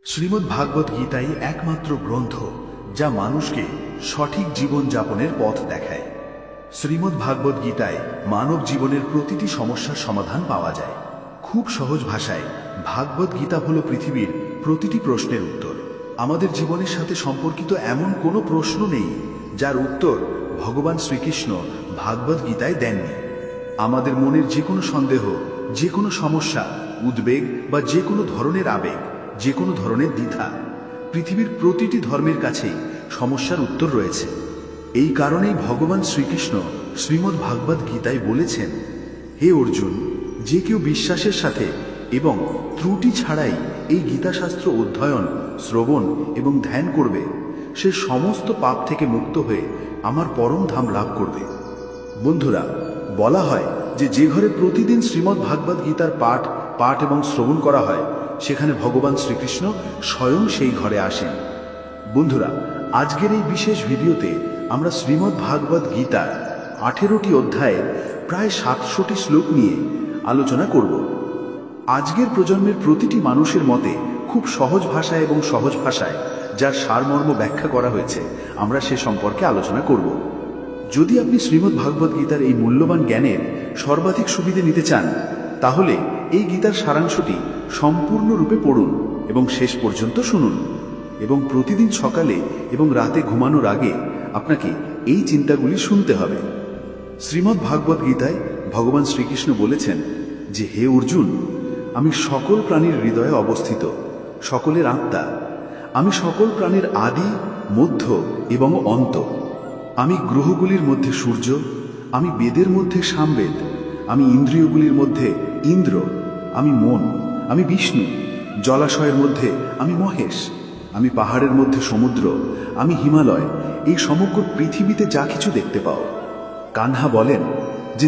শ্রীমদ্ ভাগবত গীতাই একমাত্র গ্রন্থ যা মানুষকে সঠিক জীবন যাপনের পথ দেখায়। শ্রীমদ্ ভাগবত গীতায় মানব জীবনের প্রতিটি সমস্যার সমাধান পাওয়া যায়। খুব সহজ ভাষায় ভাগবত গীতা হলো পৃথিবীর প্রতিটি প্রশ্নের উত্তর। আমাদের জীবনের সাথে সম্পর্কিত এমন কোনো প্রশ্ন নেই যার উত্তর ভগবান শ্রীকৃষ্ণ ভাগবত গীতায় দেননি। আমাদের মনের যে কোনো সন্দেহ, যে কোনো সমস্যা, উদ্বেগ বা যে কোনো ধরনের আবেগ, যে কোনো ধরনের দ্বিধা, পৃথিবীর প্রতিটি ধর্মের কাছেই সমস্যার উত্তর রয়েছে। এই কারণেই ভগবান শ্রীকৃষ্ণ শ্রীমদ্ ভাগবত গীতায় বলেছেন, হে অর্জুন, যে কেউ বিশ্বাসের সাথে এবং ত্রুটি ছাড়াই এই গীতাশাস্ত্র অধ্যয়ন, শ্রবণ এবং ধ্যান করবে, সে সমস্ত পাপ থেকে মুক্ত হয়ে আমার পরম ধাম লাভ করবে। বন্ধুরা, বলা হয় যে ঘরে প্রতিদিন শ্রীমদ্ ভাগবত গীতার পাঠ এবং শ্রবণ করা হয়, সেখানে ভগবান শ্রীকৃষ্ণ স্বয়ং সেই ঘরে আসেন। বন্ধুরা, আজকের এই বিশেষ ভিডিওতে আমরা শ্রীমদ্ ভাগবত গীতার 18টি অধ্যায়ের প্রায় 700টি শ্লোক নিয়ে আলোচনা করব। আজকের প্রজন্মের প্রতিটি মানুষের মতে খুব সহজ ভাষায় এবং সহজ ভাষায় যার সারমর্ম ব্যাখ্যা করা হয়েছে, আমরা সে সম্পর্কে আলোচনা করব। যদি আপনি শ্রীমদ্ ভাগবত গীতার এই মূল্যবান জ্ঞানের সর্বাধিক সুবিধে নিতে চান, তাহলে এই গীতার সারাংশটি সম্পূর্ণরূপে পড়ুন এবং শেষ পর্যন্ত শুনুন। এবং প্রতিদিন সকালে এবং রাতে ঘুমানোর আগে আপনাকে এই চিন্তাগুলি শুনতে হবে। শ্রীমদ্ ভাগবত গীতায় ভগবান শ্রীকৃষ্ণ বলেছেন যে, হে অর্জুন, আমি সকল প্রাণীর হৃদয়ে অবস্থিত, সকলের আত্মা। আমি সকল প্রাণীর আদি, মধ্য এবং অন্ত। আমি গ্রহগুলির মধ্যে সূর্য, আমি বেদের মধ্যে সামবেদ, আমি ইন্দ্রিয়গুলির মধ্যে ইন্দ্র, আমি মন, আমি বিষ্ণু, জলাশয়ের মধ্যে আমি মহেশ, আমি পাহাড়ের মধ্যে সমুদ্র, আমি হিমালয়। এই সমগ্র পৃথিবীতে যা কিছু দেখতে পাও। কানহা বলেন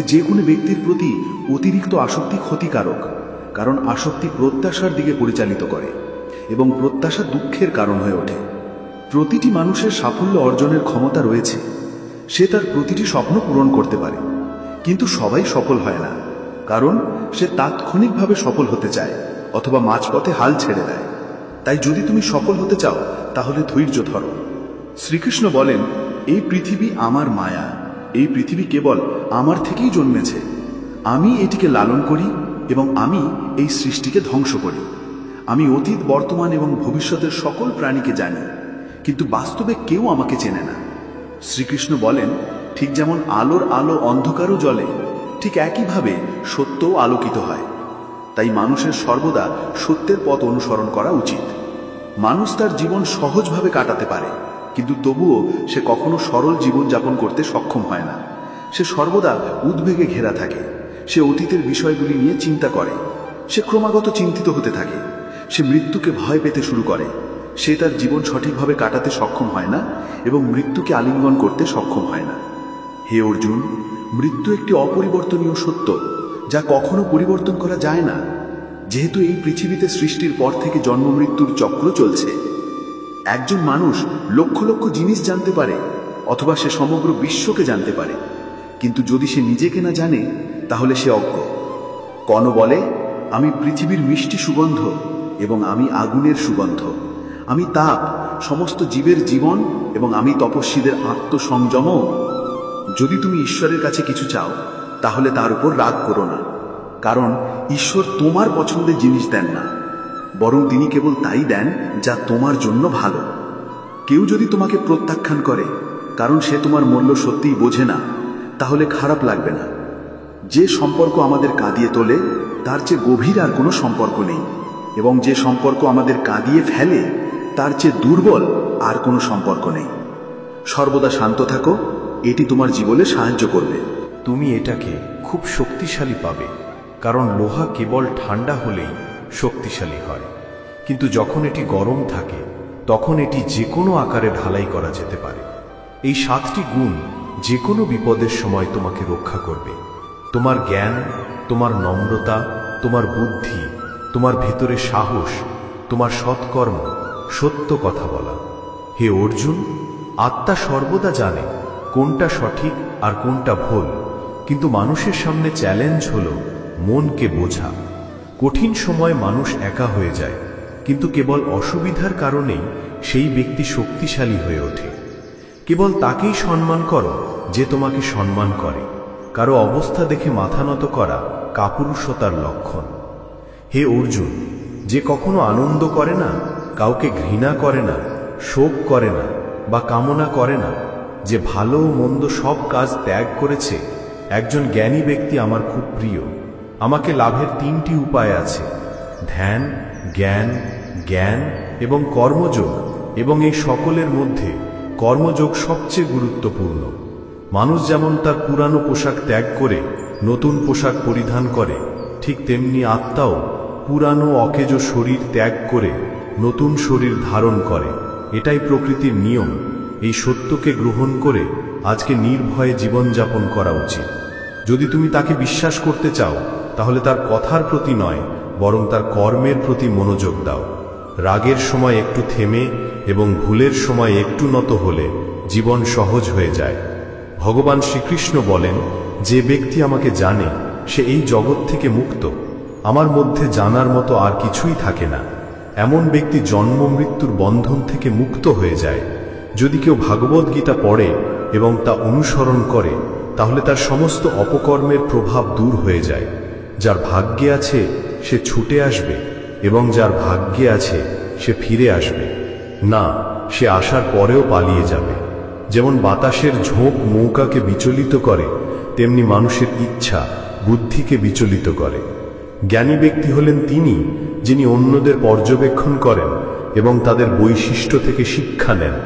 যে কোনো ব্যক্তির প্রতি অতিরিক্ত আসক্তি ক্ষতিকারক, কারণ আসক্তি প্রত্যাশার দিকে পরিচালিত করে এবং প্রত্যাশা দুঃখের কারণ হয়ে ওঠে। প্রতিটি মানুষের সাফল্য অর্জনের ক্ষমতা রয়েছে। সে তার প্রতিটি স্বপ্ন পূরণ করতে পারে, কিন্তু সবাই সফল হয় না, কারণ সে তাৎক্ষণিকভাবে সফল হতে চায় অথবা মাঝপথে হাল ছেড়ে দেয়। তাই যদি তুমি সফল হতে চাও, তাহলে ধৈর্য ধরো। শ্রীকৃষ্ণ বলেন, এই পৃথিবী আমার মায়া, এই পৃথিবী কেবল আমার থেকেই জন্মেছে। আমি এটিকে লালন করি এবং আমি এই সৃষ্টিকে ধ্বংস করি। আমি অতীত, বর্তমান এবং ভবিষ্যতের সকল প্রাণীকে জানি, কিন্তু বাস্তবে কেউ আমাকে চেনে না। শ্রীকৃষ্ণ বলেন, ঠিক যেমন আলোর আলো অন্ধকারও জ্বলে, ঠিক একইভাবে সত্যও আলোকিত হয়। তাই মানুষের সর্বদা সত্যের পথ অনুসরণ করা উচিত। মানুষ তার জীবন সহজভাবে কাটাতে পারে, কিন্তু তবুও সে কখনো সরল জীবন যাপন করতে সক্ষম হয় না। সে সর্বদা উদ্বেগে ঘেরা থাকে। সে অতীতের বিষয়গুলি নিয়ে চিন্তা করে। সে ক্রমাগত চিন্তিত হতে থাকে। সে মৃত্যুকে ভয় পেতে শুরু করে। সে তার জীবন সঠিকভাবে কাটাতে সক্ষম হয় না এবং মৃত্যুকে আলিঙ্গন করতে সক্ষম হয় না। হে অর্জুন, মৃত্যু একটি অপরিবর্তনীয় সত্য যা কখনো পরিবর্তন করা যায় না। যেহেতু এই পৃথিবীতে সৃষ্টির পর থেকে জন্ম মৃত্যুর চক্র চলছে। একজন মানুষ লক্ষ লক্ষ জিনিস জানতে পারে, অথবা সে সমগ্র বিশ্বকে জানতে পারে, কিন্তু যদি সে নিজেকে না জানে, তাহলে সে অজ্ঞ। কণ বলে, আমি পৃথিবীর মিষ্টি সুগন্ধ এবং আমি আগুনের সুগন্ধ, আমি তাপ, সমস্ত জীবের জীবন এবং আমি তপস্বীদের আত্মসংযমও। যদি তুমি ঈশ্বরের কাছে কিছু চাও, তাহলে তার উপর রাগ করো না, কারণ ঈশ্বর তোমার পছন্দের জিনিস দেন না, বরং তিনি কেবল তাই দেন যা তোমার জন্য ভালো। কেউ যদি তোমাকে প্রত্যাখ্যান করে কারণ সে তোমার মূল্য সত্যিই বোঝে না, তাহলে খারাপ লাগবে না। যে সম্পর্ক আমাদের কাঁদিয়ে তোলে, তার চেয়ে গভীর আর কোনো সম্পর্ক নেই, এবং যে সম্পর্ক আমাদের কাঁদিয়ে ফেলে, তার চেয়ে দুর্বল আর কোনো সম্পর্ক নেই। সর্বদা শান্ত থাকো, এটি তোমার জীবনে সাহায্য করবে। তুমি এটাকে খুব শক্তিশালী পাবে, কারণ লোহা কেবল ঠান্ডা হলেই শক্তিশালী হয়, কিন্তু যখন এটি গরম থাকে তখন এটি যে কোনো আকারে ঢালাই করা যেতে পারে। এই 7টি গুণ যে কোনো বিপদের সময় তোমাকে রক্ষা করবে। তোমার জ্ঞান, তোমার নম্রতা, তোমার বুদ্ধি, তোমার ভেতরে সাহস, তোমার সৎকর্ম, সত্য কথা বলা। হে অর্জুন, আত্মা সর্বদা জানে কোনটা সঠিক আর কোনটা ভুল, কিন্তু মানুষের সামনে চ্যালেঞ্জ হলো মনকে বোঝা। কঠিন সময় মানুষ একা হয়ে যায়, কিন্তু কেবল অসুবিধার কারণেই সেই ব্যক্তি শক্তিশালী হয়ে ওঠে। কেবল তাকেই সম্মান করো যে তোমাকে সম্মান করে। কারো অবস্থা দেখে মাথা নত করা কাপুরুষতার লক্ষণ। হে অর্জুন, যে কখনো আনন্দ করে না, কাউকে ঘৃণা করে না, শোক করে না বা কামনা করে না, যে ভালো ও মন্দ সব কাজ ত্যাগ করেছে, একজন জ্ঞানী ব্যক্তি আমার খুব প্রিয়। আমাকে লাভের 3টি উপায় আছে: ধ্যান, জ্ঞান, জ্ঞান এবং কর্মযোগ। এবং এই সকলের মধ্যে কর্মযোগ সবচেয়ে গুরুত্বপূর্ণ। মানুষ যেমন তার পুরানো পোশাক ত্যাগ করে নতুন পোশাক পরিধান করে, ঠিক তেমনি আত্মাও পুরানো অকেজ শরীর ত্যাগ করে নতুন শরীর ধারণ করে। এটাই প্রকৃতির নিয়ম। এই সত্যকে গ্রহণ করে আজকে নির্ভয়ে জীবনযাপন করা উচিত। যদি তুমি তাকে বিশ্বাস করতে চাও, তাহলে তার কথার প্রতি নয়, বরং তার কর্মের প্রতি মনোযোগ দাও। রাগের সময় একটু থেমে এবং ভুলের সময় একটু নত হলে জীবন সহজ হয়ে যায়। ভগবান শ্রীকৃষ্ণ বলেন, যে ব্যক্তি আমাকে জানে সে এই জগৎ থেকে মুক্ত। আমার মধ্যে জানার মতো আর কিছুই থাকে না। এমন ব্যক্তি জন্ম মৃত্যুর বন্ধন থেকে মুক্ত হয়ে যায়। যদি কেউ ভাগবত গীতা পড়ে এবং তা অনুসরণ করে, তাহলে তার সমস্ত অপকর্মের প্রভাব দূর হয়ে যায়। যার ভাগ্যে আছে সে ছুটে আসবে, এবং যার ভাগ্যে আছে সে ফিরে আসবে না, সে আসার পরেও পালিয়ে যাবে। যেমন বাতাসের ঝোঁক নৌকাকে বিচলিত করে, তেমনি মানুষের ইচ্ছা বুদ্ধিকে বিচলিত করে। জ্ঞানী ব্যক্তি হলেন তিনি যিনি অন্যদের পর্যবেক্ষণ করেন এবং তাদের বৈশিষ্ট্য থেকে শিক্ষা নেন।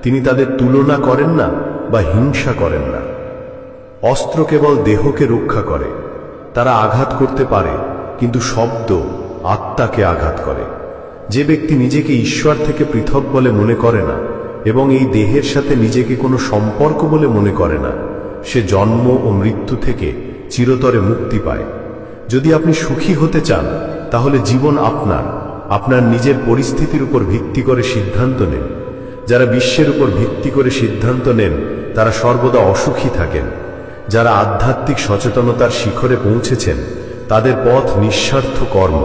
তিনি তাদের তুলনা করেন না বা হিংসা করেন না। অস্ত্র কেবল দেহকে রক্ষা করে। তারা আঘাত করতে পারে, কিন্তু শব্দ আত্মাকে আঘাত করে। যে ব্যক্তি নিজেকে ঈশ্বর থেকে পৃথক বলে মনে করে না এবং এই দেহের সাথে নিজেকে কোনো সম্পর্ক বলে মনে করে না, সে জন্ম ও মৃত্যু থেকে চিরতরে মুক্তি পায়। যদি আপনি সুখী হতে চান, তাহলে জীবন আপনার নিজের পরিস্থিতির উপর ভিত্তি করে সিদ্ধান্ত নেন। যারা বিশ্বের উপর ভিত্তি করে সিদ্ধান্ত নেন, তারা সর্বদা অসুখী থাকেন। যারা আধ্যাত্মিক সচেতনতার শিখরে পৌঁছেছেন, তাদের পথ নিঃস্বার্থ কর্ম,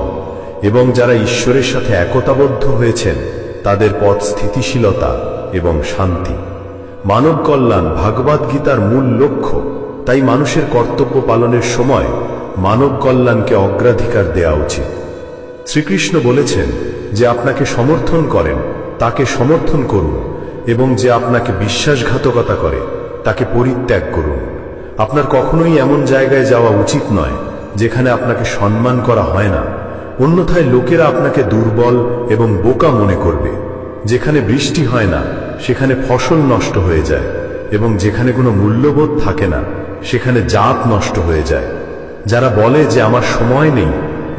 এবং যারা ঈশ্বরের সাথে একতাবদ্ধ হয়েছেন, তাদের পথ স্থিতিশীলতা এবং শান্তি। মানব কল্যাণ ভাগবত গীতার মূল লক্ষ্য। তাই মানুষের কর্তব্য পালনের সময় মানব কল্যাণকে অগ্রাধিকার দেওয়া উচিত। শ্রীকৃষ্ণ বলেছেন, যে আপনাকে সমর্থন করেন তাকে সমর্থন করুন, এবং যে আপনাকে বিশ্বাসঘাতকতা করে তাকে পরিত্যাগ করুন। আপনার কখনোই এমন জায়গায় যাওয়া উচিত নয় যেখানে আপনাকে সম্মান করা হয় না, অন্যথায় লোকেরা আপনাকে দুর্বল এবং বোকা মনে করবে। যেখানে বৃষ্টি হয় না সেখানে ফসল নষ্ট হয়ে যায়, এবং যেখানে কোনো মূল্যবোধ থাকে না সেখানে জাত নষ্ট হয়ে যায়। যারা বলে যে আমার সময় নেই,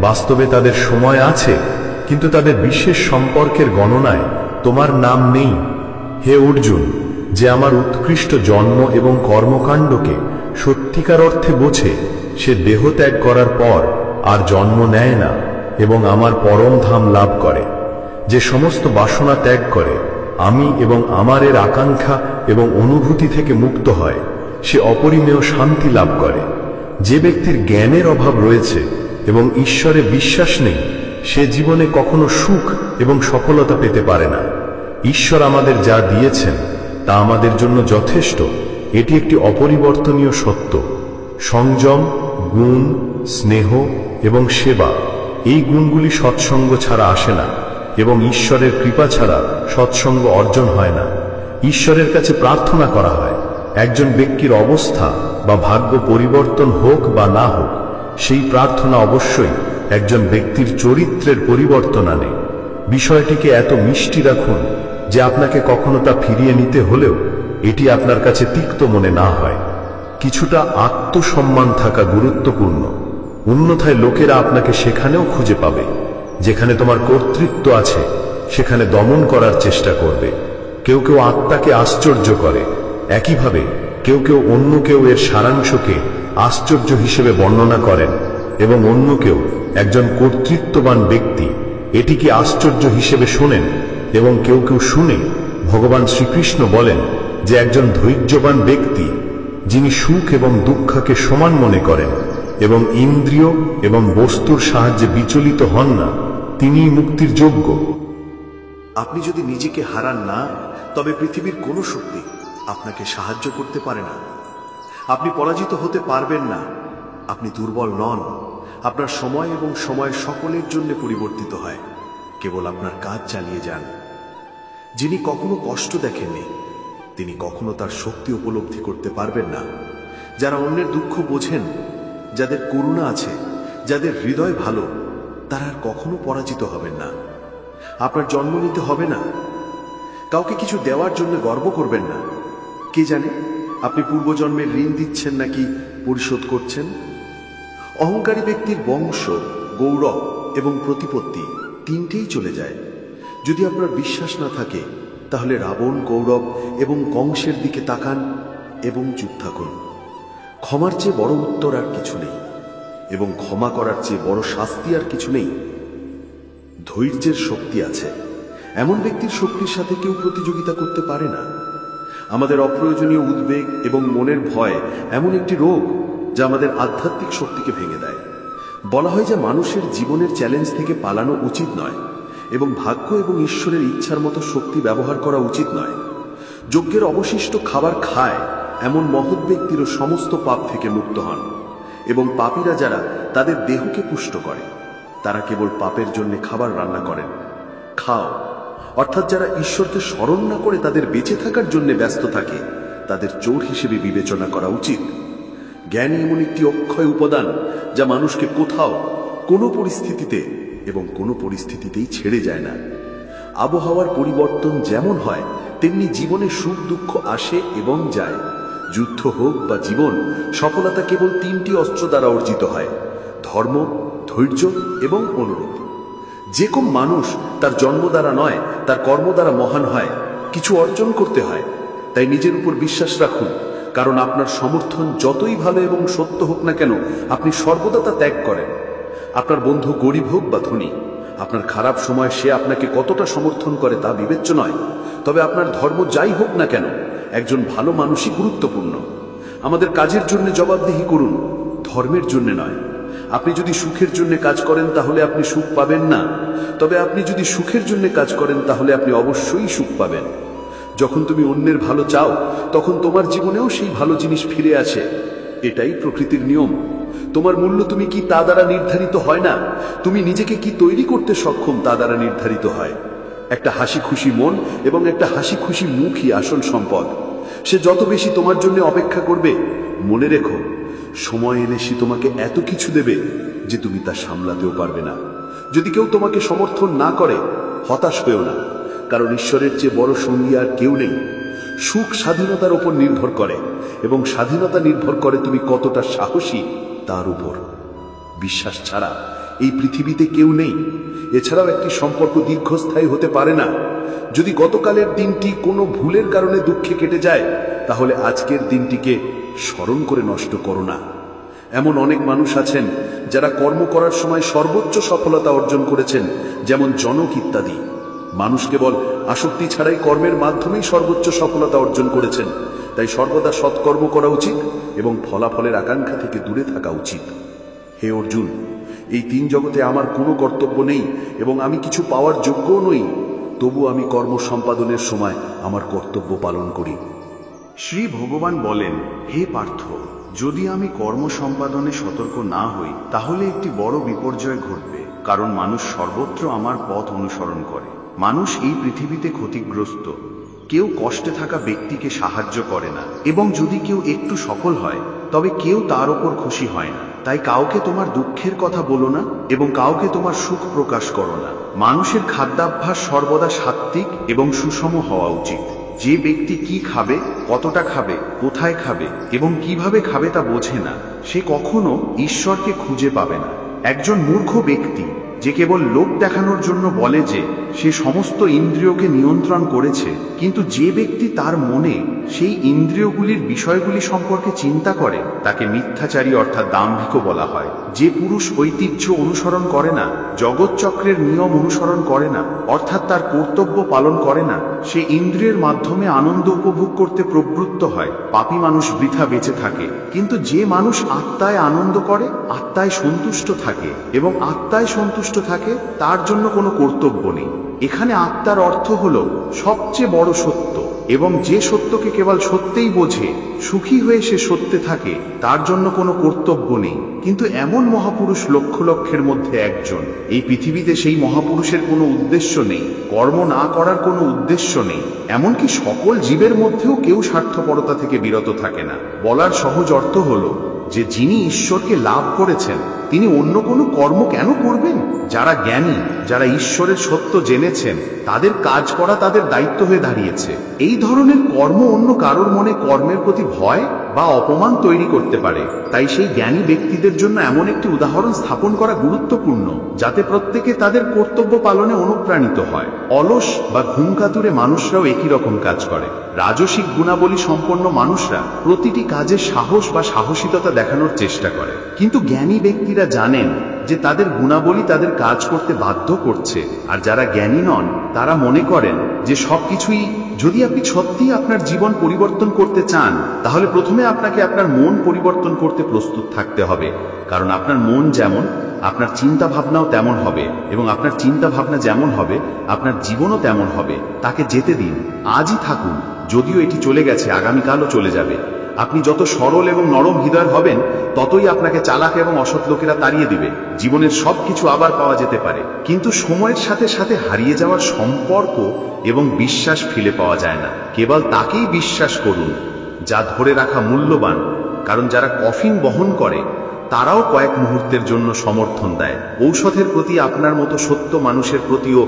বাস্তবে তাদের সময় আছে, কিন্তু তাদের বিশেষ সম্পর্কের গণনায় তোমার নাম নেই। হে অর্জুন, যে আমার উৎকৃষ্ট জন্ম এবং কর্মকাণ্ডকে সত্যিকার অর্থে বোঝে, সে দেহ ত্যাগ করার পর আর জন্ম নেয় না এবং আমার পরম ধাম লাভ করে। যে সমস্ত বাসনা ত্যাগ করে, আমি এবং আমারের আকাঙ্ক্ষা এবং অনুভূতি থেকে মুক্ত হয়, সে অপরিমেয় শান্তি লাভ করে। যে ব্যক্তির জ্ঞানের অভাব রয়েছে এবং ঈশ্বরে বিশ্বাস নেই, সে জীবনে কখনো সুখ এবং সফলতা পেতে পারে না। ঈশ্বর আমাদের যা দিয়েছেন তা আমাদের জন্য যথেষ্ট। এটি একটি অপরিবর্তনীয় সত্য। সংযম, গুণ, স্নেহ এবং সেবা, এই গুণগুলি সৎসঙ্গ ছাড়া আসে না, এবং ঈশ্বরের কৃপা ছাড়া সৎসঙ্গ অর্জন হয় না। ঈশ্বরের কাছে প্রার্থনা করা হয়। একজন ব্যক্তির অবস্থা বা ভাগ্য পরিবর্তন হোক বা না হোক, সেই প্রার্থনা অবশ্যই একজন ব্যক্তির চরিত্রের পরিবর্তন আনে। বিষয়টিকে এত মিষ্টি রাখুন যে আপনাকে কখনো তা ফিরিয়ে নিতে হলেও এটি আপনার কাছে তিক্ত মনে না হয়। কিছুটা আত্মসম্মান থাকা গুরুত্বপূর্ণ, অন্যথায় লোকেরা আপনাকে সেখানেও খুঁজে পাবে। যেখানে তোমার কর্তৃত্ব আছে সেখানে দমন করার চেষ্টা করবে। কেউ কেউ আত্মাকে আশ্চর্য করে, একইভাবে কেউ কেউ অন্য কেউ এর সারাংশকে আশ্চর্য হিসেবে বর্ণনা করেন, এবং অন্য কেউ একজন কর্তৃত্ববান ব্যক্তি এটিকে আশ্চর্য হিসেবে শোনেন, এবং কেউ কেউ শুনে ভগবান শ্রীকৃষ্ণ বলেন যে একজন ধৈর্যবান ব্যক্তি যিনি সুখ এবং দুঃখকে সমান মনে করেন এবং ইন্দ্রিয় এবং বস্তুর সাহায্যে বিচলিত হন না, তিনিই মুক্তির যোগ্য। আপনি যদি নিজেকে হারান না, তবে পৃথিবীর কোনো শক্তি আপনাকে সাহায্য করতে পারে না। আপনি পরাজিত হতে পারবেন না। আপনি দুর্বল নন। আপনার সময় এবং সময় সকলের জন্য পরিবর্তিত হয়। কেবল আপনার কাজ চালিয়ে যান। যিনি কখনো কষ্ট দেখেননি, তিনি কখনো তার শক্তি উপলব্ধি করতে পারবেন না। যারা অন্যের দুঃখ বোঝেন, যাদের করুণা আছে, যাদের হৃদয় ভালো, তারা আর কখনো পরাজিত হবেন না। আপনার জন্ম নিতে হবে না। কাউকে কিছু দেওয়ার জন্য গর্ব করবেন না। কে জানে আপনি পূর্বজন্মের ঋণ দিচ্ছেন নাকি পরিশোধ করছেন। অহংকারী ব্যক্তির বংশ, গৌরব এবং প্রতিপত্তি তিনটেই চলে যায়। যদি আপনার বিশ্বাস না থাকে, তাহলে রাবণ, গৌরব এবং কংসের দিকে তাকান এবং চুপ থাকুন। ক্ষমার চেয়ে বড় উত্তর আর কিছু নেই, এবং ক্ষমা করার চেয়ে বড় শাস্তি আর কিছু নেই। ধৈর্যের শক্তি আছে। এমন ব্যক্তির শক্তির সাথে কেউ প্রতিযোগিতা করতে পারে না। আমাদের অপ্রয়োজনীয় উদ্বেগ এবং মনের ভয় এমন একটি রোগ যা আমাদের আধ্যাত্মিক শক্তিকে ভেঙে দেয়। বলা হয় যে মানুষের জীবনের চ্যালেঞ্জ থেকে পালানো উচিত নয়, এবং ভাগ্য এবং ঈশ্বরের ইচ্ছার মতো শক্তি ব্যবহার করা উচিত নয়। যজ্ঞের অবশিষ্ট খাবার খায় এমন মহৎ ব্যক্তিরও সমস্ত পাপ থেকে মুক্ত হন, এবং পাপীরা যারা তাদের দেহকে পুষ্ট করে, তারা কেবল পাপের জন্য খাবার রান্না করেন। খাও, অর্থাৎ যারা ঈশ্বরকে স্মরণ না করে তাদের বেঁচে থাকার জন্য ব্যস্ত থাকে, তাদের চোর হিসেবে বিবেচনা করা উচিত। জ্ঞান এমন একটি অক্ষয় উপাদান যা মানুষকে কোথাও, কোনো পরিস্থিতিতে এবং কোনো পরিস্থিতিতেই ছেড়ে যায় না। আবহাওয়ার পরিবর্তন যেমন হয়, তেমনি জীবনে সুখ দুঃখ আসে এবং যায়। যুদ্ধ হোক বা জীবন, সফলতা কেবল তিনটি অস্ত্র দ্বারা অর্জিত হয়: ধর্ম, ধৈর্য এবং অনুরোধ। যে কোন মানুষ তার জন্ম দ্বারা নয়, তার কর্ম দ্বারা মহান হয়। কিছু অর্জন করতে হয়, তাই নিজের উপর বিশ্বাস রাখুন, কারণ আপনার সমর্থন যতই ভালো এবং সত্য হোক না কেন, আপনি সর্বদা তা ত্যাগ করেন। আপনার বন্ধু গরিব হোক বা ধনী, আপনার খারাপ সময় সে আপনাকে কতটা সমর্থন করে তা বিবেচ্য নয়। তবে আপনার ধর্ম যাই হোক না কেন, একজন ভালো মানুষই গুরুত্বপূর্ণ। আমাদের কাজের জন্য জবাবদিহি করুন, ধর্মের জন্য নয়। আপনি যদি সুখের জন্য কাজ করেন তাহলে আপনি সুখ পাবেন না, তবে আপনি যদি সুখের জন্য কাজ করেন তাহলে আপনি অবশ্যই সুখ পাবেন। যখন তুমি অন্যের ভালো চাও, তখন তোমার জীবনেও সেই ভালো জিনিস ফিরে আসে। এটাই প্রকৃতির নিয়ম। তোমার মূল্য তুমি কি তা দ্বারা নির্ধারিত হয় না, তুমি নিজেকে কি তৈরি করতে সক্ষম তা দ্বারা নির্ধারিত হয়। একটা হাসি খুশি মন এবং একটা হাসি খুশি মুখই আসল সম্পদ। সে যত বেশি তোমার জন্য অপেক্ষা করবে, মনে রেখো, সময় এলে সে তোমাকে এত কিছু দেবে যে তুমি তা সামলাতেও পারবে না। যদি কেউ তোমাকে সমর্থন না করে, হতাশ হয়েও না, কারণ ঈশ্বরের চেয়ে বড় সঙ্গী আর কেউ নেই। সুখ স্বাধীনতার উপর নির্ভর করে, এবং স্বাধীনতা নির্ভর করে তুমি কতটা সাহসী তার উপর। বিশ্বাস ছাড়া এই পৃথিবীতে কেউ নেই। এছাড়াও একটি সম্পর্ক দীর্ঘস্থায়ী হতে পারে না। যদি গতকালের দিনটি কোনো ভুলের কারণে দুঃখে কেটে যায়, তাহলে আজকের দিনটিকে স্মরণ করে নষ্ট করো না। এমন অনেক মানুষ আছেন যারা কর্ম করার সময় সর্বোচ্চ সফলতা অর্জন করেছেন, যেমন জনক ইত্যাদি। মানুষ কেবল আসক্তি ছাড়াই কর্মের মাধ্যমেই সর্বোচ্চ সফলতা অর্জন করেছেন। তাই সর্বদা সৎকর্ম করা উচিত এবং ফলাফলের আকাঙ্ক্ষা থেকে দূরে থাকা উচিত। হে অর্জুন, এই তিন জগতে আমার কোনো কর্তব্য নেই এবং আমি কিছু পাওয়ার যোগ্যও নই, তবু আমি কর্ম সম্পাদনের সময় আমার কর্তব্য পালন করি। শ্রী ভগবান বলেন, হে পার্থ, যদি আমি কর্ম সম্পাদনে সতর্ক না হই, তাহলে একটি বড় বিপর্যয় ঘটবে, কারণ মানুষ সর্বত্র আমার পথ অনুসরণ করে। মানুষ এই পৃথিবীতে ক্ষতিগ্রস্ত। কেউ কষ্টে থাকা ব্যক্তিকে সাহায্য করে না, এবং যদি কেউ একটু সফল হয়, তবে কেউ তার ওপর খুশি হয় না। তাই কাউকে তোমার দুঃখের কথা বলো না এবং কাউকে তোমার সুখ প্রকাশ করো না। মানুষের খাদ্যাভ্যাস সর্বদা সাত্ত্বিক এবং সুষম হওয়া উচিত। যে ব্যক্তি কি খাবে, কতটা খাবে, কোথায় খাবে এবং কিভাবে খাবে তা বোঝে না, সে কখনো ঈশ্বরকে খুঁজে পাবে না। একজন মূর্খ ব্যক্তি যে কেবল লোক দেখানোর জন্য বলে যে সে সমস্ত ইন্দ্রিয়কে নিয়ন্ত্রণ করেছে, কিন্তু যে ব্যক্তি তার মনে সেই ইন্দ্রিয়গুলির বিষয়গুলি সম্পর্কে চিন্তা করে তাকে মিথ্যাচারী অর্থাৎ দাম্ভিক বলা হয়। যে পুরুষ ঐতিহ্য অনুসরণ করে না, জগৎচক্রের নিয়ম অনুসরণ করে না, অর্থাৎ তার কর্তব্য পালন করে না, সে ইন্দ্রিয়ের মাধ্যমে আনন্দ উপভোগ করতে প্রবৃত্ত হয়। পাপী মানুষ বৃথা বেঁচে থাকে। কিন্তু যে মানুষ আত্মায় আনন্দ করে, আত্মায় সন্তুষ্ট থাকে এবং আত্মায় সন্তুষ্ট থাকে, তার জন্য কোনো কর্তব্য নেই। এখানে আত্মার অর্থ হলো সবচেয়ে বড় সত্য, এবং যে সত্যকে কেবল সত্যেই বোঝে, সুখী হয়ে সে সত্যে থাকে, তার জন্য কোনো কর্তব্য নেই। কিন্তু এমন মহাপুরুষ লক্ষ লক্ষের মধ্যে একজন। এই পৃথিবীতে সেই মহাপুরুষের কোনো উদ্দেশ্য নেই, কর্ম না করার কোনো উদ্দেশ্য নেই। এমনকি সকল জীবের মধ্যেও কেউ স্বার্থপরতা থেকে বিরত থাকে না। বলার সহজ অর্থ হলো যে যিনি ঈশ্বরকে লাভ করেছেন তিনি অন্য কোনো কর্ম কেন করবেন? যারা জ্ঞানী, যারা ঈশ্বরের সত্য জেনেছেন, তাদের কাজ করা তাদের দায়িত্ব হয়ে দাঁড়িয়েছে। এই ধরনের কর্ম অন্য কারোর মনে কর্মের প্রতি ভয় বা অপমান তৈরি করতে পারে। তাই সেই জ্ঞানী ব্যক্তিদের জন্য এমন একটি উদাহরণ স্থাপন করা গুরুত্বপূর্ণ, যাতে প্রত্যেকে তাদের কর্তব্য পালনে অনুপ্রাণিত হয়। অলস বা ঘুমকাতুরে মানুষরাও একই রকম কাজ করে। রাজসিক গুণাবলী সম্পন্ন মানুষরা প্রতিটি কাজে সাহস বা সাহসিকতা দেখানোর চেষ্টা করে, কিন্তু জ্ঞানী ব্যক্তিরা জানেন যে তাদের গুণাবলী তাদের কাজ করতে বাধ্য করছে। আর যারা জ্ঞানী নন তারা মনে করেন যে সবকিছুই, যদি আপনি সত্যিই আপনার জীবন পরিবর্তন করতে চান, তাহলে প্রথমে আপনাকে আপনার মন পরিবর্তন করতে প্রস্তুত থাকতে হবে। কারণ আপনার মন যেমন, আপনার চিন্তা ভাবনাও তেমন হবে, এবং আপনার চিন্তা ভাবনা যেমন হবে আপনার জীবনও তেমন হবে। তাকে যেতে দিন, আজই থাকুন, যদিও এটি চলে গেছে, আগামীকালও চলে যাবে। আপনি যত সরল এবং নরম হৃদয় হবেন, ততই আপনাকে চালাক এবং অসৎ লোকেরা তাড়িয়ে দিবে। জীবনের সবকিছু আবার পাওয়া যেতে পারে, কিন্তু সময়ের সাথে সাথে হারিয়ে যাওয়ার সম্পর্ক এবং বিশ্বাস ফিরে পাওয়া যায় না। কেবল তাকেই বিশ্বাস করুন যা ধরে রাখা মূল্যবান, কারণ যারা কফিন বহন করে তারাও কয়েক মুহূর্তের জন্য সমর্থন দেয়। ঔষধের প্রতি আপনার মতো সত্য মানুষের প্রতিও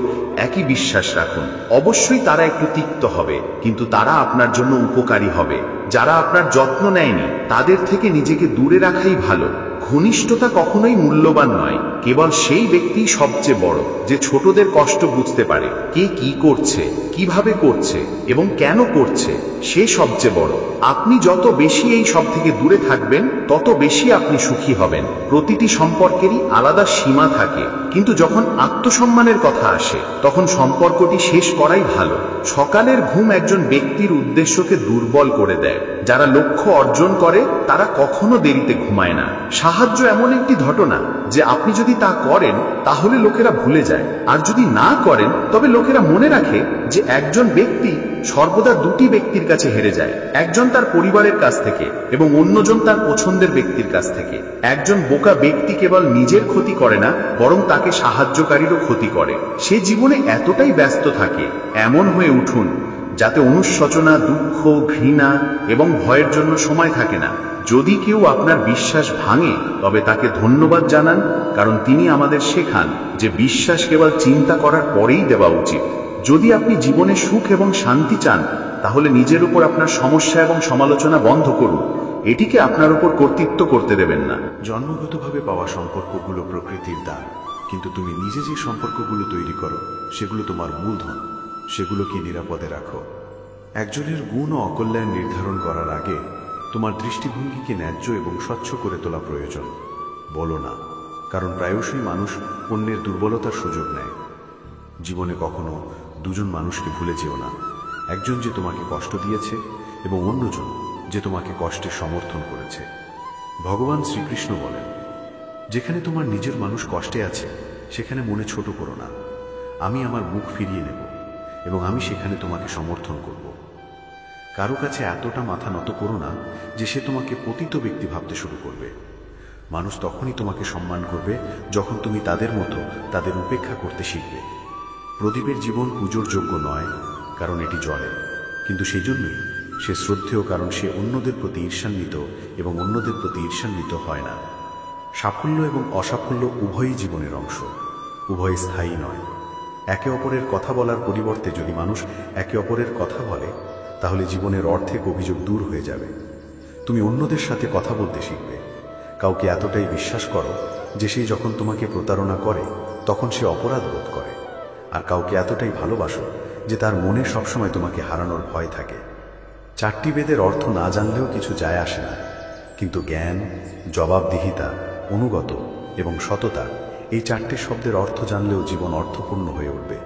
একই বিশ্বাস রাখুন। অবশ্যই তারা একটু তিক্ত হবে, কিন্তু তারা আপনার জন্য উপকারী হবে। যারা আপনার যত্ন নেয়নি তাদের থেকে নিজেকে দূরে রাখাই ভালো। ঘনিষ্ঠতা কখনোই মূল্যবান নয়, কেবল সেই ব্যক্তিই সবচেয়ে বড় যে ছোটদের কষ্ট বুঝতে পারে। কে কি করছে, কিভাবে করছে এবং কেন করছে, সে সবচেয়ে বড়। আপনি যত বেশি এই সব থেকে দূরে থাকবেন, তত বেশি আপনি সুখী হবেন। প্রতিটি সম্পর্কেরই আলাদা সীমা থাকে, কিন্তু যখন আত্মসম্মানের কথা আসে তখন সম্পর্কটি শেষ করাই ভালো। সকালের ঘুম একজন ব্যক্তির উদ্দেশ্যকে দুর্বল করে দেয়। যারা লক্ষ্য অর্জন করে তারা কখনো দেরিতে ঘুমায় না। সাহায্য এমন একটি ঘটনা যে আপনি যদি তা করেন তাহলে লোকেরা ভুলে যায়, আর যদি না করেন তবে লোকেরা মনে রাখে যে একজন ব্যক্তি সর্বদা দুটি ব্যক্তির কাছে হেরে যায়, একজন তার পরিবারের কাছ থেকে এবং অন্যজন তার পছন্দের ব্যক্তির কাছ থেকে। একজন বোকা ব্যক্তি কেবল নিজের ক্ষতি করে না, বরং তাকে সাহায্যকারীরও ক্ষতি করে। সে জীবনে এতটাই ব্যস্ত থাকে, এমন হয়ে উঠুন যাতে অনুশোচনা, দুঃখ, ঘৃণা এবং ভয়ের জন্য সময় থাকে না। যদি কেউ আপনার বিশ্বাস ভাঙে তবে তাকে ধন্যবাদ জানান, কারণ তিনি আমাদের শেখান যে বিশ্বাস কেবল চিন্তা করার পরেই দেওয়া উচিত। যদি আপনি জীবনে সুখ এবং শান্তি চান, তাহলে নিজের উপর আপনার সমস্যা এবং সমালোচনা বন্ধ করুন। এটিকে আপনার উপর কর্তৃত্ব করতে দেবেন না। জন্মগতভাবে পাওয়া সম্পর্কগুলো প্রকৃতির দান, কিন্তু তুমি নিজে যে সম্পর্কগুলো তৈরি করো সেগুলো তোমার মূলধন। সেগুলোকে নিরাপদে রাখো। একজনের গুণ ও অকল্যাণ নির্ধারণ করার আগে তোমার দৃষ্টিভঙ্গিকে ন্যায্য এবং স্বচ্ছ করে তোলা প্রয়োজন। বলো না, কারণ প্রায়শই মানুষ অন্যের দুর্বলতার সুযোগ নেয়। জীবনে কখনো দুজন মানুষকে ভুলে যেও না, একজন যে তোমাকে কষ্ট দিয়েছে এবং অন্যজন যে তোমাকে কষ্টে সমর্থন করেছে। ভগবান শ্রীকৃষ্ণ বলেন, যেখানে তোমার নিজের মানুষ কষ্টে আছে সেখানে মনে ছোট করো না। আমি আমার মুখ ফিরিয়ে নেব এবং আমি সেখানে তোমাকে সমর্থন করব। কারো কাছে এতটা মাথা নত করো না যে সে তোমাকে পতিত ব্যক্তি ভাবতে শুরু করবে। মানুষ তখনই তোমাকে সম্মান করবে যখন তুমি তাদের মতো তাদের উপেক্ষা করতে শিখবে। প্রদীপের জীবন পুজোর যোগ্য নয় কারণ এটি জ্বলে, কিন্তু সেই জন্যই সে শ্রদ্ধেয়, কারণ সে অন্যদের প্রতি ঈর্ষান্বিত এবং অন্যদের প্রতি ঈর্ষান্বিত হয় না। সাফল্য এবং অসাফল্য উভয়ই জীবনের অংশ, উভয় স্থায়ী নয়। একে অপরের কথা বলার পরিবর্তে যদি মানুষ একে অপরের কথা বলে, তাহলে জীবনের অর্ধেক অভিযোগ দূর হয়ে যাবে। তুমি অন্যদের সাথে কথা বলতে শিখবে। কাউকে এতটাই বিশ্বাস করো যে সে যখন তোমাকে প্রতারণা করে তখন সে অপরাধ বোধ করে। আর কাউকে এতটাই ভালোবাসো যে তার মনে সবসময় তোমাকে হারানোর ভয় থাকে। 4টি বেদের অর্থ না জানলেও কিছু যায় আসে না, কিন্তু জ্ঞান, জবাবদিহিতা, অনুগত এবং সততা, এই 4টি শব্দের অর্থ জানলেও জীবন অর্থপূর্ণ হয়ে উঠবে।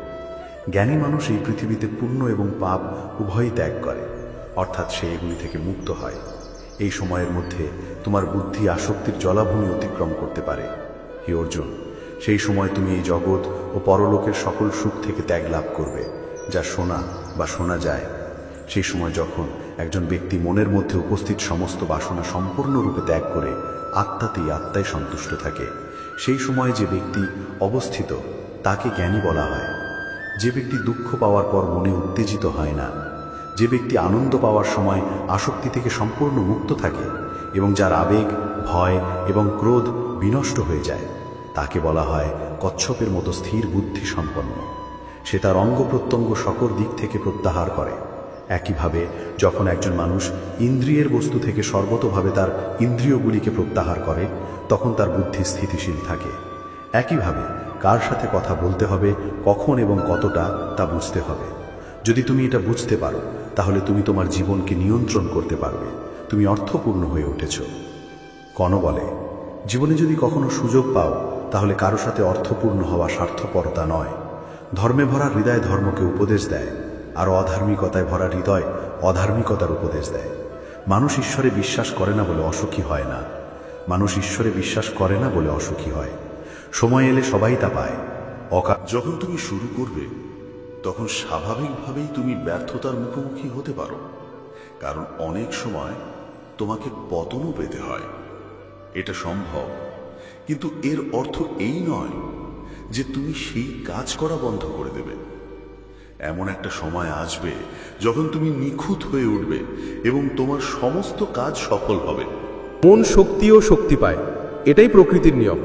জ্ঞানী মানুষ এই পৃথিবীতে পুণ্য এবং পাপ উভয়ই ত্যাগ করে, অর্থাৎ সে এগুলি থেকে মুক্ত হয়। এই সময়ের মধ্যে তোমার বুদ্ধি আসক্তির জলাভূমি অতিক্রম করতে পারে। হে অর্জুন, সেই সময় তুমি এই জগৎ ও পরলোকের সকল সুখ থেকে ত্যাগ লাভ করবে, যা শোনা বা শোনা যায়। সেই সময় যখন একজন ব্যক্তি মনের মধ্যে উপস্থিত সমস্ত বাসনা সম্পূর্ণরূপে ত্যাগ করে আত্মাতেই আত্মায় সন্তুষ্ট থাকে, সেই সময় যে ব্যক্তি অবস্থিত তাকে জ্ঞানী বলা হয়। যে ব্যক্তি দুঃখ পাওয়ার পর মনে উত্তেজিত হয় না, যে ব্যক্তি আনন্দ পাওয়ার সময় আসক্তি থেকে সম্পূর্ণ মুক্ত থাকে এবং যার আবেগ, ভয় এবং ক্রোধ বিনষ্ট হয়ে যায়, তাকে বলা হয় কচ্ছপের মতো স্থির বুদ্ধি সম্পন্ন। সে তার অঙ্গ প্রত্যঙ্গ সকল দিক থেকে প্রত্যাহার করে। একইভাবে যখন একজন মানুষ ইন্দ্রিয়ের বস্তু থেকে সর্বতোভাবে তার ইন্দ্রিয়গুলিকে প্রত্যাহার করে, তখন তার বুদ্ধি স্থিতিশীল থাকে। একইভাবে কার সাথে কথা বলতে হবে, কখন এবং কতটা, তা বুঝতে হবে। যদি তুমি এটা বুঝতে পারো, তাহলে তুমি তোমার জীবনকে নিয়ন্ত্রণ করতে পারবে। তুমি অর্থপূর্ণ হয়ে উঠেছ। কর্ণ বলে, জীবনে যদি কখনো সুযোগ পাও, তাহলে কারো সাথে অর্থপূর্ণ হওয়া স্বার্থপরতা নয়। ধর্মে ভরা হৃদয় ধর্মকে উপদেশ দেয়, আর অধার্মিকতায় ভরা হৃদয় অধার্মিকতার উপদেশ দেয়। মানুষ ঈশ্বরে বিশ্বাস করে না বলে অসুখী হয় না, মানুষ ঈশ্বরে বিশ্বাস করে না বলে অসুখী হয়। সময় এলে সবাই তা পায়। যখন তুমি শুরু করবে, তখন স্বাভাবিকভাবেই তুমি ব্যর্থতার মুখোমুখি হতে পারো, কারণ অনেক সময় তোমাকে পতনও পেতে হয়। এটা সম্ভব, কিন্তু এর অর্থ এই নয় যে তুমি সেই কাজ করা বন্ধ করে দেবে। এমন একটা সময় আসবে যখন তুমি নিখুঁত হয়ে উঠবে এবং তোমার সমস্ত কাজ সফল হবে। মন শক্তি ও শক্তি পায়, এটাই প্রকৃতির নিয়ম।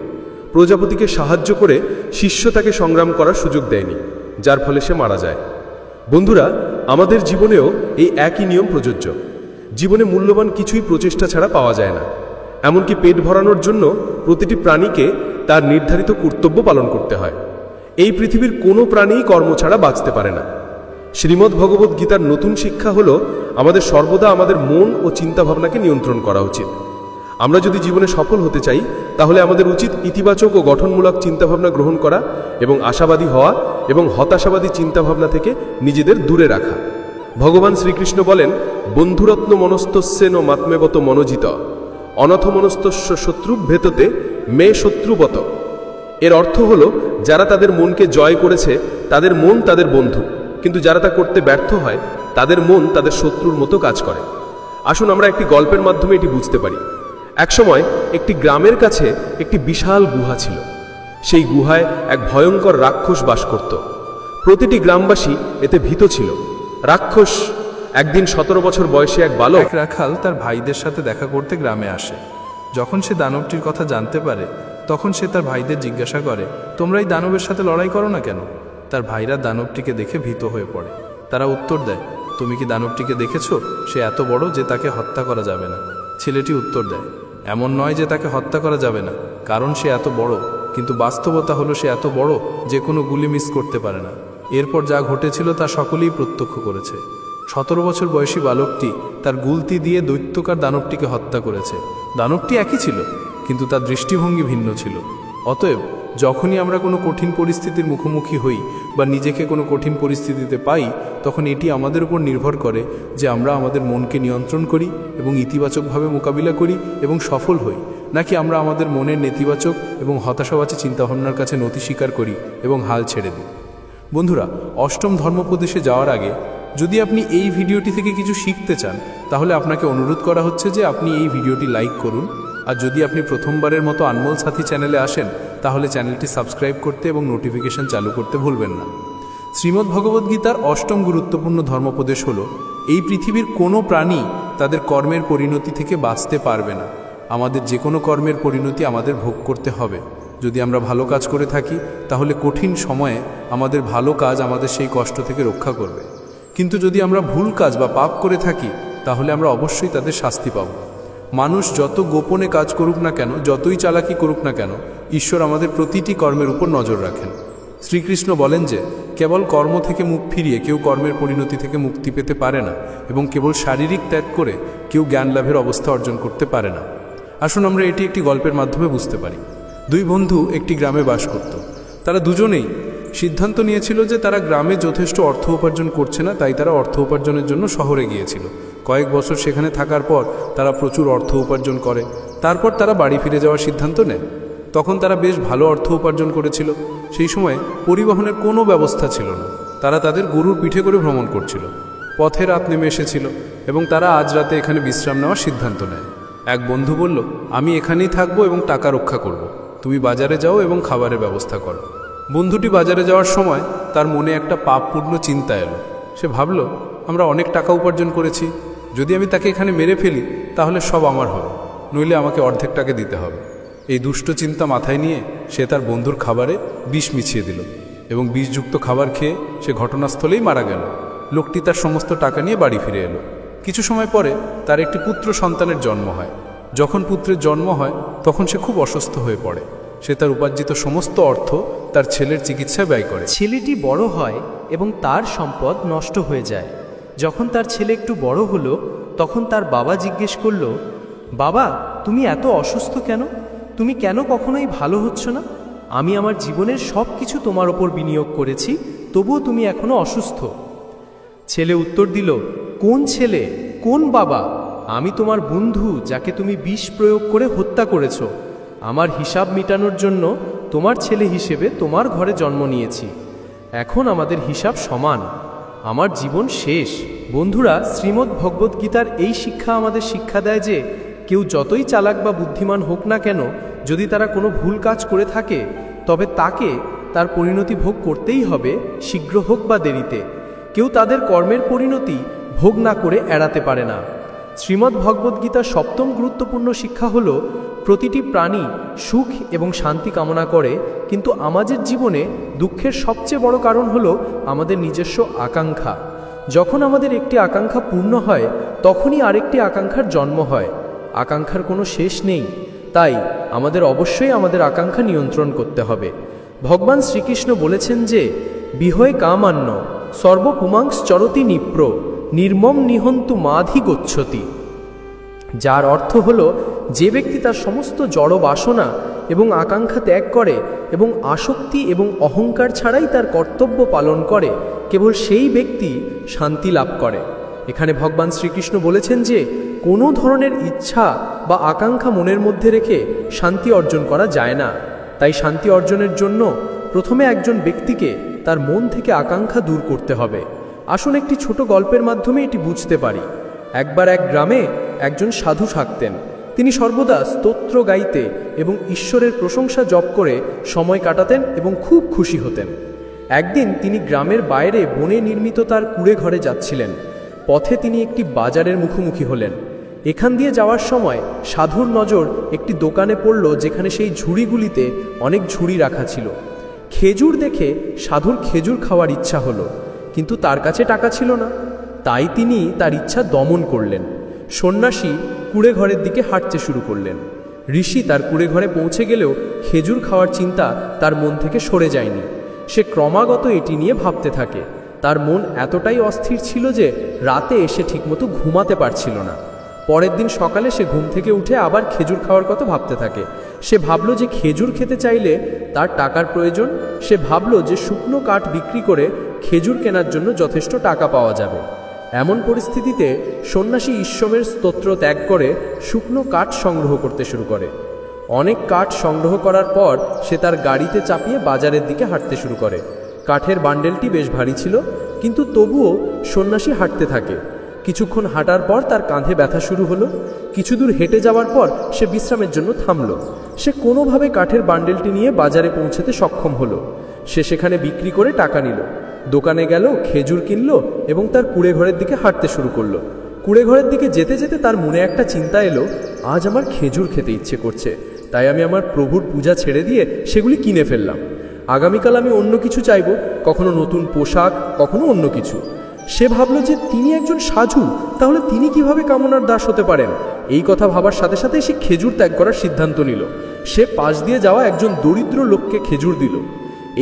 প্রজাপতিকে সাহায্য করে শিষ্য তাকে সংগ্রাম করার সুযোগ দেয়নি, যার ফলে সে মারা যায়। বন্ধুরা, আমাদের জীবনেও এই একই নিয়ম প্রযোজ্য। জীবনে মূল্যবান কিছুই প্রচেষ্টা ছাড়া পাওয়া যায় না। এমনকি পেট ভরানোর জন্য প্রতিটি প্রাণীকে তার নির্ধারিত কর্তব্য পালন করতে হয়। এই পৃথিবীর কোনো প্রাণীই কর্ম ছাড়া বাঁচতে পারে না। শ্রীমদ্ ভগবদ্ গীতার নতুন শিক্ষা হলো আমাদের সর্বদা আমাদের মন ও চিন্তাভাবনাকে নিয়ন্ত্রণ করা উচিত। আমরা যদি জীবনে সফল হতে চাই, তাহলে আমাদের উচিত ইতিবাচক ও গঠনমূলক চিন্তাভাবনা গ্রহণ করা এবং আশাবাদী হওয়া এবং হতাশাবাদী চিন্তাভাবনা থেকে নিজেদের দূরে রাখা। ভগবান শ্রীকৃষ্ণ বলেন, বন্ধুরত্ন মনস্তস্যেন মাত্মেবত মনোজিত অনথ মনস্তস্য শত্রুভেততে মে শত্রুবত। এর অর্থ হলো, যারা তাদের মনকে জয় করেছে তাদের মন তাদের বন্ধু, কিন্তু যারা তা করতে ব্যর্থ হয় তাদের মন তাদের শত্রুর মতো কাজ করে। আসুন আমরা একটি গল্পের মাধ্যমে এটি বুঝতে পারি। একসময় একটি গ্রামের কাছে একটি বিশাল গুহা ছিল। সেই গুহায় এক ভয়ঙ্কর রাক্ষস বাস করত। প্রতিটি গ্রামবাসী এতে ভীত ছিল। রাক্ষস একদিন 17 বছর বয়সী এক বালক রাখাল তার ভাইদের সাথে দেখা করতে গ্রামে আসে। যখন সে দানবটির কথা জানতে পারে, তখন সে তার ভাইদের জিজ্ঞাসা করে, তোমরা এই দানবের সাথে লড়াই করো না কেন? তার ভাইরা দানবটিকে দেখে ভীত হয়ে পড়ে। তারা উত্তর দেয়, তুমি কি দানবটিকে দেখেছো? সে এত বড় যে তাকে হত্যা করা যাবে না। ছেলেটি উত্তর দেয়, এমন নয় যে তাকে হত্যা করা যাবে না, কারণ সে এত বড়, কিন্তু বাস্তবতা হলো সে এত বড় যে কোনো গুলি মিস করতে পারে না। এরপর যা ঘটেছিল তা সকলেই প্রত্যক্ষ করেছে। 17 বছর বয়সী বালকটি তার গুলতি দিয়ে দৈত্যকার দানবটিকে হত্যা করেছে। দানবটি একই ছিল, কিন্তু তার দৃষ্টিভঙ্গি ভিন্ন ছিল। অতএব যখনই আমরা কোনো কঠিন পরিস্থিতির মুখোমুখি হই বা নিজেকে কোনো কঠিন পরিস্থিতিতে পাই, তখন এটি আমাদের উপর নির্ভর করে যে আমরা আমাদের মনকে নিয়ন্ত্রণ করি এবং ইতিবাচকভাবে মোকাবিলা করি এবং সফল হই, নাকি আমরা আমাদের মনের নেতিবাচক এবং হতাশাবাচী চিন্তাভাবনার কাছে নতি স্বীকার করি এবং হাল ছেড়ে দিই। বন্ধুরা, অষ্টম ধর্মোপদেশে যাওয়ার আগে যদি আপনি এই ভিডিওটি থেকে কিছু শিখতে চান, তাহলে আপনাকে অনুরোধ করা হচ্ছে যে আপনি এই ভিডিওটি লাইক করুন। আর যদি আপনি প্রথমবারের মতো আনমোল সাথী চ্যানেলে আসেন, তাহলে চ্যানেলটি সাবস্ক্রাইব করতে এবং নোটিফিকেশন চালু করতে ভুলবেন না। শ্রীমদ্ ভগবদ্গীতার অষ্টম গুরুত্বপূর্ণ ধর্মোপদেশ হলো, এই পৃথিবীর কোনো প্রাণী তাদের কর্মের পরিণতি থেকে বাঁচতে পারবে না। আমাদের যে কোনো কর্মের পরিণতি আমাদের ভোগ করতে হবে। যদি আমরা ভালো কাজ করে থাকি, তাহলে কঠিন সময়ে আমাদের ভালো কাজ আমাদের সেই কষ্ট থেকে রক্ষা করবে। কিন্তু যদি আমরা ভুল কাজ বা পাপ করে থাকি, তাহলে আমরা অবশ্যই তাদের শাস্তি পাব। মানুষ যত গোপনে কাজ করুক না কেন, যতই চালাকি করুক না কেন, ঈশ্বর আমাদের প্রতিটি কর্মের উপর নজর রাখেন। শ্রীকৃষ্ণ বলেন যে কেবল কর্ম থেকে মুখ ফিরিয়ে কেউ কর্মের পরিণতি থেকে মুক্তি পেতে পারে না, এবং কেবল শারীরিক ত্যাগ করে কেউ জ্ঞান লাভের অবস্থা অর্জন করতে পারে না। আসুন আমরা এটি একটি গল্পের মাধ্যমে বুঝতে পারি। দুই বন্ধু একটি গ্রামে বাস করত। তারা দুজনেই সিদ্ধান্ত নিয়েছিল যে তারা গ্রামে যথেষ্ট অর্থ উপার্জন করছে না, তাই তারা অর্থ উপার্জনের জন্য শহরে গিয়েছিল। কয়েক বছর সেখানে থাকার পর তারা প্রচুর অর্থ উপার্জন করে। তারপর তারা বাড়ি ফিরে যাওয়ার সিদ্ধান্ত নেয়। তখন তারা বেশ ভালো অর্থ উপার্জন করেছিল। সেই সময় পরিবহনের কোনো ব্যবস্থা ছিল না। তারা তাদের গরুর পিঠে করে ভ্রমণ করছিল। পথে রাত নেমে এসেছিল এবং তারা আজ রাতে এখানে বিশ্রাম নেওয়ার সিদ্ধান্ত নেয়। এক বন্ধু বলল, আমি এখানেই থাকবো এবং টাকা রক্ষা করব। তুমি বাজারে যাও এবং খাবারের ব্যবস্থা করো। বন্ধুটি বাজারে যাওয়ার সময় তার মনে একটা পাপপূর্ণ চিন্তা এলো। সে ভাবল, আমরা অনেক টাকা উপার্জন করেছি, যদি আমি তাকে এখানে মেরে ফেলি তাহলে সব আমার হবে, নইলে আমাকে অর্ধেক টাকা দিতে হবে। এই দুষ্ট চিন্তা মাথায় নিয়ে সে তার বন্ধুর খাবারে বিষ মিছিয়ে দিল এবং বিষযুক্ত খাবার খেয়ে সে ঘটনাস্থলেই মারা গেল। লোকটি তার সমস্ত টাকা নিয়ে বাড়ি ফিরে এলো। কিছু সময় পরে তার একটি পুত্র সন্তানের জন্ম হয়। যখন পুত্রের জন্ম হয় তখন সে খুব অসুস্থ হয়ে পড়ে। সে তার উপার্জিত সমস্ত অর্থ তার ছেলের চিকিৎসায় ব্যয় করে। ছেলেটি বড় হয় এবং তার সম্পদ নষ্ট হয়ে যায়। যখন তার ছেলে একটু বড় হলো তখন তার বাবা জিজ্ঞেস করল, বাবা, তুমি এত অসুস্থ কেন? তুমি কেন কখনোই ভালো হচ্ছ না? আমি আমার জীবনের সব কিছু তোমার ওপর বিনিয়োগ করেছি, তবুও তুমি এখনো অসুস্থ। ছেলে উত্তর দিল, কোন ছেলে, কোন বাবা? আমি তোমার বন্ধু, যাকে তুমি বিষ প্রয়োগ করে হত্যা করেছ। আমার হিসাব মিটানোর জন্য তোমার ছেলে হিসেবে তোমার ঘরে জন্ম নিয়েছি। এখন আমাদের হিসাব সমান। আমার জীবন শেষ। বন্ধুরা, শ্রীমদ্ ভগবদ্ গীতার এই শিক্ষা আমাদের শিক্ষা দেয় যে কেউ যতই চালাক বা বুদ্ধিমান হোক না কেন, যদি তারা কোনো ভুল কাজ করে থাকে তবে তাকে তার পরিণতি ভোগ করতেই হবে, শীঘ্র হোক বা দেরিতে। কেউ তাদের কর্মের পরিণতি ভোগ না করে এড়াতে পারে না। শ্রীমদ্ ভগবদ্ গীতার সপ্তম গুরুত্বপূর্ণ শিক্ষা হল, প্রতিটি প্রাণী সুখ এবং শান্তি কামনা করে, কিন্তু আমাদের জীবনে দুঃখের সবচেয়ে বড় কারণ হল আমাদের নিজস্ব আকাঙ্ক্ষা। যখন আমাদের একটি আকাঙ্ক্ষা পূর্ণ হয় তখনই আরেকটি আকাঙ্ক্ষার জন্ম হয়। আকাঙ্ক্ষার কোনো শেষ নেই, তাই আমাদের অবশ্যই আমাদের আকাঙ্ক্ষা নিয়ন্ত্রণ করতে হবে। ভগবান শ্রীকৃষ্ণ বলেছেন যে বিহয়ে কামান্য সর্বপুমাংস চরতি নিপ্র নির্মম নিহন্তু মাধি গচ্ছতি, যার অর্থ হল, যে ব্যক্তি তার সমস্ত জড় বাসনা এবং আকাঙ্ক্ষা ত্যাগ করে এবং আসক্তি এবং অহংকার ছাড়াই তার কর্তব্য পালন করে, কেবল সেই ব্যক্তি শান্তি লাভ করে। এখানে ভগবান শ্রীকৃষ্ণ বলেছেন যে কোনো ধরনের ইচ্ছা বা আকাঙ্ক্ষা মনের মধ্যে রেখে শান্তি অর্জন করা যায় না। তাই শান্তি অর্জনের জন্য প্রথমে একজন ব্যক্তিকে তার মন থেকে আকাঙ্ক্ষা দূর করতে হবে। আসুন একটি ছোট গল্পের মাধ্যমে এটি বুঝতে পারি। একবার এক গ্রামে একজন সাধু থাকতেন। তিনি সর্বদা স্তোত্র গাইতে এবং ঈশ্বরের প্রশংসা জপ করে সময় কাটাতেন এবং খুব খুশি হতেন। একদিন তিনি গ্রামের বাইরে বনে নির্মিত তার কুঁড়ে ঘরে যাচ্ছিলেন। পথে তিনি একটি বাজারের মুখোমুখি হলেন। এখান দিয়ে যাওয়ার সময় সাধুর নজর একটি দোকানে পড়ল, যেখানে সেই ঝুড়িগুলিতে অনেক ঝুড়ি রাখা ছিল। খেজুর দেখে সাধুর খেজুর খাওয়ার ইচ্ছা হলো, কিন্তু তার কাছে টাকা ছিল না। তাই তিনি তার ইচ্ছা দমন করলেন। সন্ন্যাসী কুঁড়ে ঘরের দিকে হাঁটতে শুরু করলেন। ঋষি তার কুঁড়ে ঘরে পৌঁছে গেলেও খেজুর খাওয়ার চিন্তা তার মন থেকে সরে যায়নি। সে ক্রমাগত এটি নিয়ে ভাবতে থাকে। তার মন এতটাই অস্থির ছিল যে রাতে এসে ঠিকমতো ঘুমাতে পারছিল না। পরের দিন সকালে সে ঘুম থেকে উঠে আবার খেজুর খাওয়ার কথা ভাবতে থাকে। সে ভাবল যে খেজুর খেতে চাইলে তার টাকার প্রয়োজন। সে ভাবল যে শুকনো কাঠ বিক্রি করে খেজুর কেনার জন্য যথেষ্ট টাকা পাওয়া যাবে। এমন পরিস্থিতিতে সন্ন্যাসী ঈশ্বরের স্তোত্র ত্যাগ করে শুকনো কাঠ সংগ্রহ করতে শুরু করে। অনেক কাঠ সংগ্রহ করার পর সে তার গাড়িতে চাপিয়ে বাজারের দিকে হাঁটতে শুরু করে। কাঠের বান্ডেলটি বেশ ভারী ছিল, কিন্তু তবুও সন্ন্যাসী হাঁটতে থাকে। কিছুক্ষণ হাঁটার পর তার কাঁধে ব্যথা শুরু হলো। কিছু দূর হেঁটে যাওয়ার পর সে বিশ্রামের জন্য থামল। সে কোনোভাবে কাঠের বান্ডেলটি নিয়ে বাজারে পৌঁছতে সক্ষম হলো। সে সেখানে বিক্রি করে টাকা নিল, দোকানে গেল, খেজুর কিনল এবং তার কুঁড়ে ঘরের দিকে হাঁটতে শুরু করলো। কুঁড়ে ঘরের দিকে যেতে যেতে তার মনে একটা চিন্তা এলো, আজ আমার খেজুর খেতে ইচ্ছে করছে, তাই আমি আমার প্রভুর পূজা ছেড়ে দিয়ে সেগুলি কিনে ফেললাম। আগামীকাল আমি অন্য কিছু চাইব, কখনো নতুন পোশাক, কখনো অন্য কিছু। সে ভাবল যে তিনি একজন সাধু, তাহলে তিনি কিভাবে কামনার দাস হতে পারেন। এই কথা ভাবার সাথে সাথে সে খেজুর ত্যাগ করার সিদ্ধান্ত নিল। সে পাশ দিয়ে যাওয়া একজন দরিদ্র লোককে খেজুর দিল।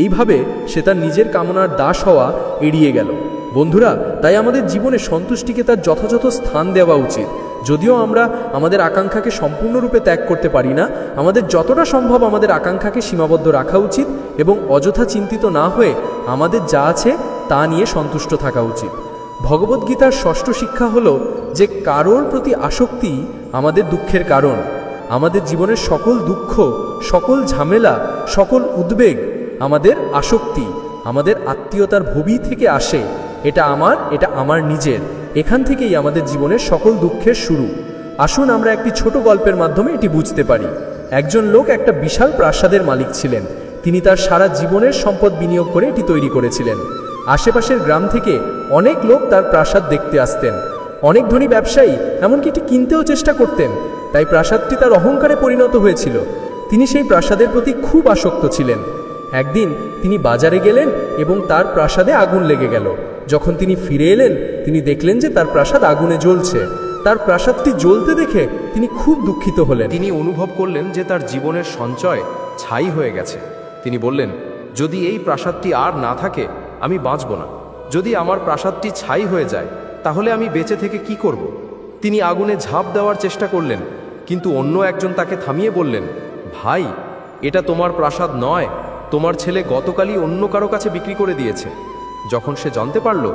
এইভাবে সে তার নিজের কামনার দাস হওয়া এড়িয়ে গেল। বন্ধুরা, তাই আমাদের জীবনে সন্তুষ্টিকে তার যথাযথ স্থান দেওয়া উচিত। যদিও আমরা আমাদের আকাঙ্ক্ষাকে সম্পূর্ণরূপে ত্যাগ করতে পারি না, আমাদের যতটা সম্ভব আমাদের আকাঙ্ক্ষাকে সীমাবদ্ধ রাখা উচিত এবং অযথা চিন্তিত না হয়ে আমাদের যা আছে তা নিয়ে সন্তুষ্ট থাকা উচিত। ভগবদ্গীতার ষষ্ঠ শিক্ষা হলো যে কারোর প্রতি আসক্তি আমাদের দুঃখের কারণ। আমাদের জীবনের সকল দুঃখ, সকল ঝামেলা, সকল উদ্বেগ আমাদের আসক্তি, আমাদের আত্মীয়তার ভবি থেকে আসে। এটা আমার নিজের। এখান থেকেই আমাদের জীবনের সকল দুঃখের শুরু। আসুন আমরা একটি ছোট গল্পের মাধ্যমে এটি বুঝতে পারি। একজন লোক একটা বিশাল প্রাসাদের মালিক ছিলেন। তিনি তার সারা জীবনের সম্পদ বিনিয়োগ করে এটি তৈরি করেছিলেন। আশেপাশের গ্রাম থেকে অনেক লোক তার প্রাসাদ দেখতে আসতেন। অনেক ধনী ব্যবসায়ী এমনকি এটি কিনতেও চেষ্টা করতেন। তাই প্রাসাদটি তার অহংকারে পরিণত হয়েছিল। তিনি সেই প্রাসাদের প্রতি খুব আসক্ত ছিলেন। একদিন তিনি বাজারে গেলেন এবং তার প্রাসাদে আগুন লেগে গেল। যখন তিনি ফিরে এলেন, তিনি দেখলেন যে তার প্রাসাদ আগুনে জ্বলছে। তার প্রাসাদটি জ্বলতে দেখে তিনি খুব দুঃখিত হলেন। তিনি অনুভব করলেন যে তার জীবনের সঞ্চয় ছাই হয়ে গেছে। তিনি বললেন, যদি এই প্রাসাদটি আর না থাকে আমি বাঁচব না। যদি আমার প্রাসাদটি ছাই হয়ে যায় তাহলে আমি বেঁচে থেকে কি করব? তিনি আগুনে ঝাঁপ দেওয়ার চেষ্টা করলেন, কিন্তু অন্য একজন তাকে থামিয়ে বললেন, ভাই, এটা তোমার প্রাসাদ নয়, তোমার ছেলে গতকালই অন্য কারো কাছে বিক্রি করে দিয়েছে। যখন সে জানতে পারল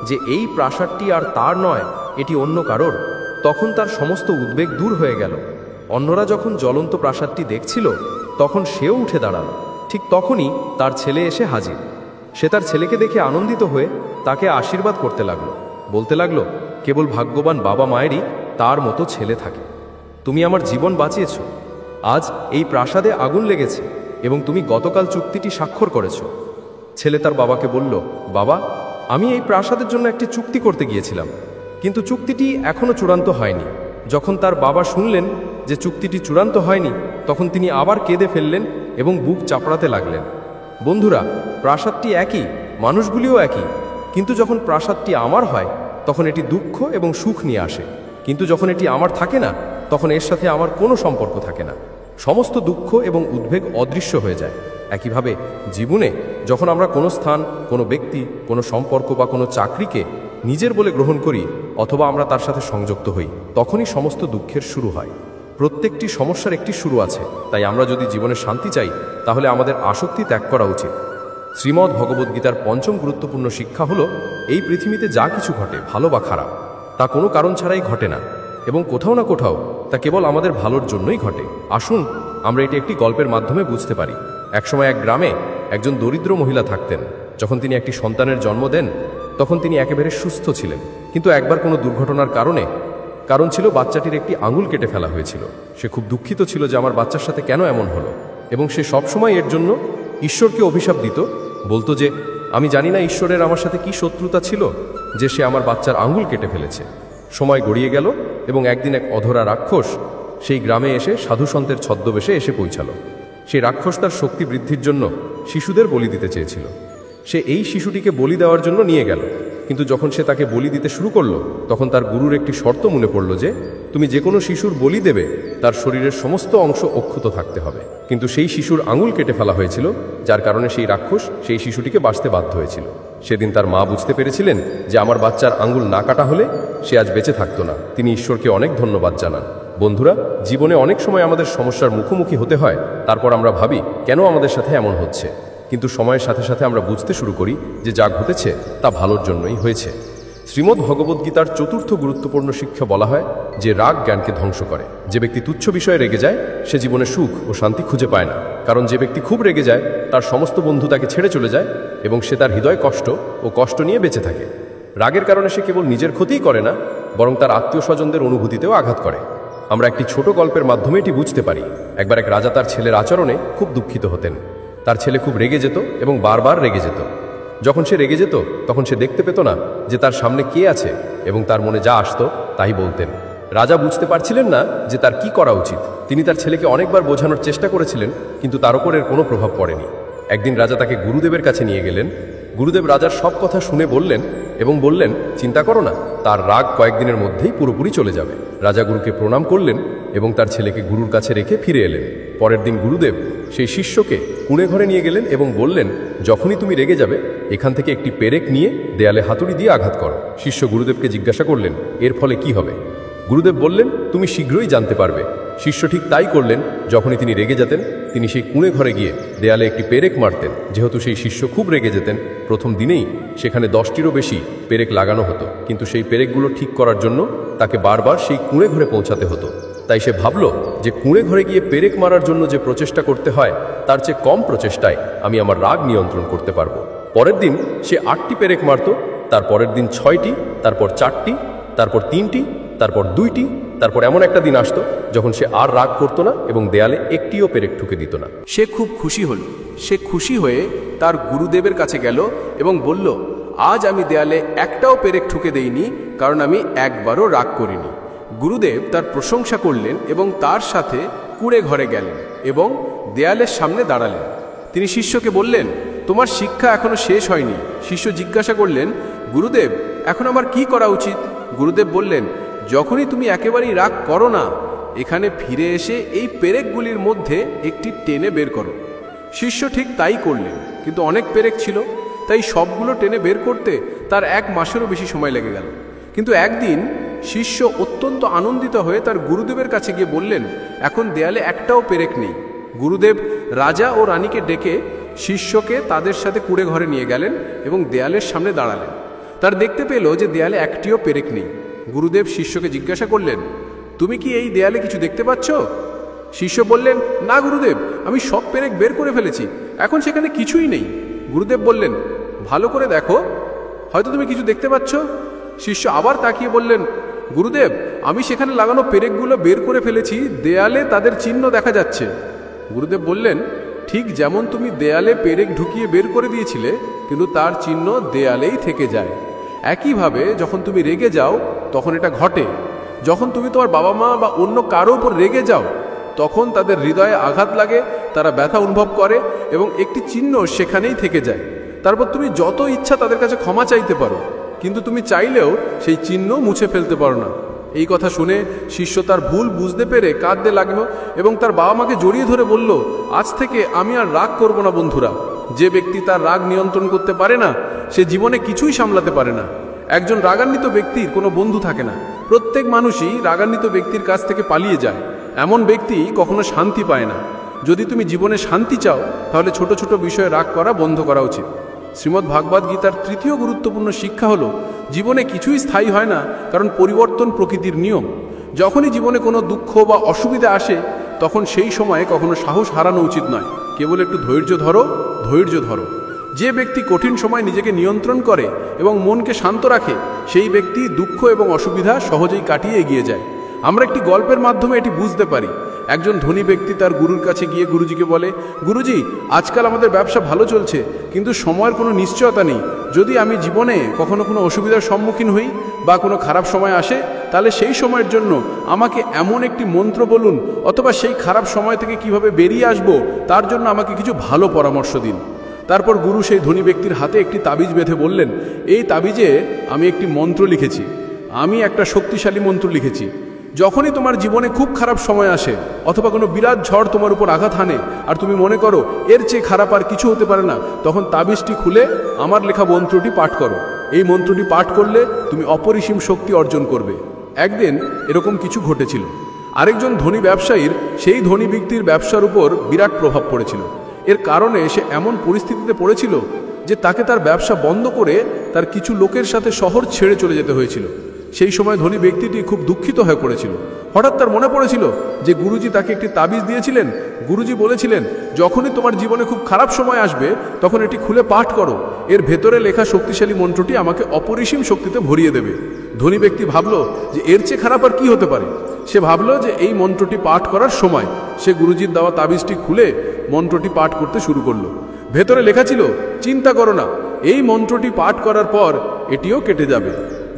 যে এই প্রাসাদটি আর তার নয়, এটি অন্য কারোর, তখন তার সমস্ত উদ্বেগ দূর হয়ে গেল। অন্যরা যখন জ্বলন্ত প্রাসাদটি দেখছিল তখন সেও উঠে দাঁড়াল। ঠিক তখনই তার ছেলে এসে হাজির। সে তার ছেলেকে দেখে আনন্দিত হয়ে তাকে আশীর্বাদ করতে লাগলো, বলতে লাগলো, কেবল ভাগ্যবান বাবা মায়েরই তার মতো ছেলে থাকে। তুমি আমার জীবন বাঁচিয়েছ। আজ এই প্রাসাদে আগুন লেগেছে এবং তুমি গতকাল চুক্তিটি স্বাক্ষর করেছ। ছেলে তার বাবাকে বলল, বাবা, আমি এই প্রাসাদের জন্য একটি চুক্তি করতে গিয়েছিলাম, কিন্তু চুক্তিটি এখনও চূড়ান্ত হয়নি। যখন তার বাবা শুনলেন যে চুক্তিটি চূড়ান্ত হয়নি, তখন তিনি আবার কেঁদে ফেললেন এবং বুক চাপড়াতে লাগলেন। বন্ধুরা, প্রাসাদটি একই, মানুষগুলিও একই, কিন্তু যখন প্রাসাদটি আমার হয় তখন এটি দুঃখ এবং সুখ নিয়ে আসে, কিন্তু যখন এটি আমার থাকে না তখন এর সাথে আমার কোনো সম্পর্ক থাকে না। সমস্ত দুঃখ এবং উদ্বেগ অদৃশ্য হয়ে যায়। একইভাবে জীবনে যখন আমরা কোনো স্থান, কোনো ব্যক্তি, কোনো সম্পর্ক বা কোনো চাকরিকে নিজের বলে গ্রহণ করি অথবা আমরা তার সাথে সংযুক্ত হই, তখনই সমস্ত দুঃখের শুরু হয়। প্রত্যেকটি সমস্যার একটি শুরু আছে। তাই আমরা যদি জীবনে শান্তি চাই তাহলে আমাদের আসক্তি ত্যাগ করা উচিত। শ্রীমদ্ ভগবদ্গীতার পঞ্চম গুরুত্বপূর্ণ শিক্ষা হলো, এই পৃথিবীতে যা কিছু ঘটে, ভালো বা খারাপ, তা কোনো কারণ ছাড়াই ঘটে না এবং কোথাও না কোথাও তা কেবল আমাদের ভালোর জন্যই ঘটে। আসুন আমরা এটি একটি গল্পের মাধ্যমে বুঝতে পারি। একসময় এক গ্রামে একজন দরিদ্র মহিলা থাকতেন। যখন তিনি একটি সন্তানের জন্ম দেন তখন তিনি একেবারে সুস্থ ছিলেন, কিন্তু একবার কোনো দুর্ঘটনার কারণ ছিল বাচ্চাটির একটি আঙুল কেটে ফেলা হয়েছিল। সে খুব দুঃখিত ছিল যে আমার বাচ্চার সাথে কেন এমন হলো, এবং সে সবসময় এর জন্য ঈশ্বরকে অভিশাপ দিত। বলতো যে, আমি জানি না ঈশ্বরের আমার সাথে কি শত্রুতা ছিল যে সে আমার বাচ্চার আঙুল কেটে ফেলেছে। সময় গড়িয়ে গেল এবং একদিন এক অধরা রাক্ষস সেই গ্রামে এসে সাধুসন্তের ছদ্মবেশে এসে পৌঁছালো। সেই রাক্ষস তার শক্তি বৃদ্ধির জন্য শিশুদের বলি দিতে চেয়েছিল। সে এই শিশুটিকে বলি দেওয়ার জন্য নিয়ে গেল, কিন্তু যখন সে তাকে বলি দিতে শুরু করলো তখন তার গুরুর একটি শর্ত মনে পড়ল যে তুমি যে কোনো শিশুর বলি দেবে তার শরীরের সমস্ত অংশ অক্ষত থাকতে হবে। কিন্তু সেই শিশুর আঙুল কেটে ফেলা হয়েছিল, যার কারণে সেই রাক্ষস সেই শিশুটিকে বাঁচতে বাধ্য হয়েছিল। সেদিন তার মা বুঝতে পেরেছিলেন যে আমার বাচ্চার আঙুল না কাটা হলে সে আজ বেঁচে থাকতো না। তিনি ঈশ্বরকে অনেক ধন্যবাদ জানান। বন্ধুরা, জীবনে অনেক সময় আমাদের সমস্যার মুখোমুখি হতে হয়, তারপর আমরা ভাবি কেন আমাদের সাথে এমন হচ্ছে, কিন্তু সময়ের সাথে সাথে আমরা বুঝতে শুরু করি যে যা ঘটেছে তা ভালোর জন্যই হয়েছে। শ্রীমদ্ ভগবদ্গীতার চতুর্থ গুরুত্বপূর্ণ শিক্ষা বলা হয় যে রাগ জ্ঞানকে ধ্বংস করে। যে ব্যক্তি তুচ্ছ বিষয়ে রেগে যায় সে জীবনে সুখ ও শান্তি খুঁজে পায় না, কারণ যে ব্যক্তি খুব রেগে যায় তার সমস্ত বন্ধু তাকে ছেড়ে চলে যায় এবং সে তার হৃদয় কষ্ট নিয়ে বেঁচে থাকে। রাগের কারণে সে কেবল নিজের ক্ষতিই করে না, বরং তার আত্মীয় স্বজনদের অনুভূতিতেও আঘাত করে। আমরা একটি ছোট গল্পের মাধ্যমে এটি বুঝতে পারি। একবার এক রাজা তার ছেলের আচরণে খুব দুঃখিত হতেন। তার ছেলে খুব রেগে যেত এবং বারবার রেগে যেত। যখন সে রেগে যেত তখন সে দেখতে পেত না যে তার সামনে কে আছে এবং তার মনে যা আসতো তাই বলতেন। রাজা বুঝতে পারছিলেন না যে তার কি করা উচিত। তিনি তার ছেলেকে অনেকবার বোঝানোর চেষ্টা করেছিলেন, কিন্তু তার উপর এর কোনো প্রভাব পড়েনি। একদিন রাজা তাকে গুরুদেবের কাছে নিয়ে গেলেন। গুরুদেব রাজার সব কথা শুনে বললেন, চিন্তা করো না, তার রাগ কয়েকদিনের মধ্যেই পুরোপুরি চলে যাবে। রাজা গুরুকে প্রণাম করলেন এবং তার ছেলেকে গুরুর কাছে রেখে ফিরে এলেন। পরের দিন গুরুদেব সেই শিষ্যকে কুঁড়ে ঘরে নিয়ে গেলেন এবং বললেন, যখনই তুমি রেগে যাবে এখান থেকে একটি পেরেক নিয়ে দেয়ালে হাতুড়ি দিয়ে আঘাত করো। শিষ্য গুরুদেবকে জিজ্ঞাসা করলেন, এর ফলে কি হবে? গুরুদেব বললেন, তুমি শীঘ্রই জানতে পারবে। শিষ্য ঠিক তাই করলেন। যখনই তিনি রেগে যেতেন তিনি সেই কুঁড়ে ঘরে গিয়ে দেয়ালে একটি পেরেক মারতেন। যেহেতু সেই শিষ্য খুব রেগে যেতেন, প্রথম দিনেই সেখানে 10টিরও বেশি পেরেক লাগানো হতো, কিন্তু সেই পেরেকগুলো ঠিক করার জন্য তাকে বারবার সেই কুঁড়ে ঘরে পৌঁছাতে হতো। তাই সে ভাবল যে কুঁড়ে ঘরে গিয়ে পেরেক মারার জন্য যে প্রচেষ্টা করতে হয় তার চেয়ে কম প্রচেষ্টায় আমি আমার রাগ নিয়ন্ত্রণ করতে পারবো। পরের দিন সে 8টি পেরেক মারত, তার পরের দিন 6টি, তারপর 4টি, তারপর 3টি, তারপর 2টি, তারপর এমন একটা দিন আসতো যখন সে আর রাগ করতো না এবং দেয়ালে একটিও পেরেক ঠুকে দিত না। সে খুব খুশি হল। সে খুশি হয়ে তার গুরুদেবের কাছে গেল এবং বলল, আজ আমি দেয়ালে একটাও পেরেক ঠুকে দেইনি, কারণ আমি একবারও রাগ করিনি। গুরুদেব তার প্রশংসা করলেন এবং তার সাথে কুঁড়ে ঘরে গেলেন এবং দেয়ালের সামনে দাঁড়ালেন। তিনি শিষ্যকে বললেন, তোমার শিক্ষা এখনো শেষ হয়নি। শিষ্য জিজ্ঞাসা করলেন, গুরুদেব এখন আমার কি করা উচিত? গুরুদেব বললেন, যখনই তুমি একেবারেই রাগ করো না, এখানে ফিরে এসে এই পেরেকগুলির মধ্যে একটি টেনে বের করো। শিষ্য ঠিক তাই করলেন, কিন্তু অনেক পেরেক ছিল, তাই সবগুলো টেনে বের করতে তার 1 মাসেরও বেশি সময় লেগে গেল। কিন্তু একদিন শিষ্য অত্যন্ত আনন্দিত হয়ে তার গুরুদেবের কাছে গিয়ে বললেন, এখন দেয়ালে একটাও পেরেক নেই। গুরুদেব রাজা ও রানীকে ডেকে শিষ্যকে তাদের সাথে কুঁড়ে ঘরে নিয়ে গেলেন এবং দেয়ালের সামনে দাঁড়ালেন। তার দেখতে পেল যে দেয়ালে একটিও পেরেক নেই। গুরুদেব শিষ্যকে জিজ্ঞাসা করলেন, তুমি কি এই দেয়ালে কিছু দেখতে পাচ্ছ? শিষ্য বললেন, না গুরুদেব, আমি সব পেরেক বের করে ফেলেছি, এখন সেখানে কিছুই নেই। গুরুদেব বললেন, ভালো করে দেখো, হয়তো তুমি কিছু দেখতে পাচ্ছ। শিষ্য আবার তাকিয়ে বললেন, গুরুদেব আমি সেখানে লাগানো পেরেকগুলো বের করে ফেলেছি, দেয়ালে তাদের চিহ্ন দেখা যাচ্ছে। গুরুদেব বললেন, ঠিক যেমন তুমি দেয়ালে পেরেক ঢুকিয়ে বের করে দিয়েছিলে, কিন্তু তার চিহ্ন দেয়ালেই থেকে যায়। একইভাবে যখন তুমি রেগে যাও তখন এটা ঘটে। যখন তুমি তোমার বাবা মা বা অন্য কারো উপর রেগে যাও তখন তাদের হৃদয়ে আঘাত লাগে, তারা ব্যথা অনুভব করে এবং একটি চিহ্ন সেখানেই থেকে যায়। তারপর তুমি যত ইচ্ছা তাদের কাছে ক্ষমা চাইতে পারো, কিন্তু তুমি চাইলেও সেই চিহ্ন মুছে ফেলতে পারো না। এই কথা শুনে শিষ্য তার ভুল বুঝতে পেরে কাঁদতে লাগলো এবং তার বাবা মাকে জড়িয়ে ধরে বলল, আজ থেকে আমি আর রাগ করব না বন্ধুরা। যে ব্যক্তি তার রাগ নিয়ন্ত্রণ করতে পারে না সে জীবনে কিছুই সামলাতে পারে না। একজন রাগান্বিত ব্যক্তির কোনো বন্ধু থাকে না। প্রত্যেক মানুষই রাগান্বিত ব্যক্তির কাছ থেকে পালিয়ে যায়। এমন ব্যক্তি কখনো শান্তি পায় না। যদি তুমি জীবনে শান্তি চাও তাহলে ছোট ছোট বিষয়ে রাগ করা বন্ধ করা উচিত। শ্রীমদ্ ভাগবত গীতার 3য় গুরুত্বপূর্ণ শিক্ষা হলো, জীবনে কিছুই স্থায়ী হয় না, কারণ পরিবর্তন প্রকৃতির নিয়ম। যখনই জীবনে কোনো দুঃখ বা অসুবিধা আসে তখন সেই সময়ে কখনো সাহস হারানো উচিত নয়। কেবল একটু ধৈর্য ধরো, ধৈর্য ধরো। যে ব্যক্তি কঠিন সময় নিজেকে নিয়ন্ত্রণ করে এবং মনকে শান্ত রাখে, সেই ব্যক্তি দুঃখ এবং অসুবিধা সহজেই কাটিয়ে এগিয়ে যায়। আমরা একটি গল্পের মাধ্যমে এটি বুঝতে পারি। একজন ধনী ব্যক্তি তার গুরুর কাছে গিয়ে গুরুজিকে বলে, গুরুজি আজকাল আমাদের ব্যবসা ভালো চলছে, কিন্তু সময়ের কোনো নিশ্চয়তা নেই। যদি আমি জীবনে কখনো কোনো অসুবিধার সম্মুখীন হই বা কোনো খারাপ সময় আসে, তাহলে সেই সময়ের জন্য আমাকে এমন একটি মন্ত্র বলুন, অথবা সেই খারাপ সময় থেকে কিভাবে বেরিয়ে আসব তার জন্য আমাকে কিছু ভালো পরামর্শ দিন। তারপর গুরু সেই ধনী ব্যক্তির হাতে একটি তাবিজ বেঁধে বললেন, এই তাবিজে আমি একটি মন্ত্র লিখেছি, আমি একটা শক্তিশালী মন্ত্র লিখেছি। যখনই তোমার জীবনে খুব খারাপ সময় আসে অথবা কোনো বিরাট ঝড় তোমার উপর আঘাত হানে আর তুমি মনে করো এর চেয়ে খারাপ আর কিছু হতে পারে না, তখন তাবিজটি খুলে আমার লেখা মন্ত্রটি পাঠ করো। এই মন্ত্রটি পাঠ করলে তুমি অপরিসীম শক্তি অর্জন করবে। একদিন এরকম কিছু ঘটেছিল। আরেকজন ধনী ব্যবসায়ীর সেই ধনী ব্যক্তির ব্যবসার উপর বিরাট প্রভাব পড়েছিল। এর কারণে সে এমন পরিস্থিতিতে পড়েছিল যে তাকে তার ব্যবসা বন্ধ করে তার কিছু লোকের সাথে শহর ছেড়ে চলে যেতে হয়েছিল। সেই সময় ধনী ব্যক্তিটি খুব দুঃখিত হয়ে পড়েছিল। হঠাৎ তার মনে পড়েছিল যে গুরুজি তাকে একটি তাবিজ দিয়েছিলেন। গুরুজি বলেছিলেন, যখনই তোমার জীবনে খুব খারাপ সময় আসবে তখন এটি খুলে পাঠ করো, এর ভেতরে লেখা শক্তিশালী মন্ত্রটি আমাকে অপরিসীম শক্তিতে ভরিয়ে দেবে। ধনী ব্যক্তি ভাবল যে এর চেয়ে খারাপ আর কি হতে পারে। সে ভাবল যে এই মন্ত্রটি পাঠ করার সময়। সে গুরুজির দেওয়া তাবিজটি খুলে মন্ত্রটি পাঠ করতে শুরু করলো। ভেতরে লেখা ছিল, চিন্তা করো না, এই মন্ত্রটি পাঠ করার পর এটিও কেটে যাবে।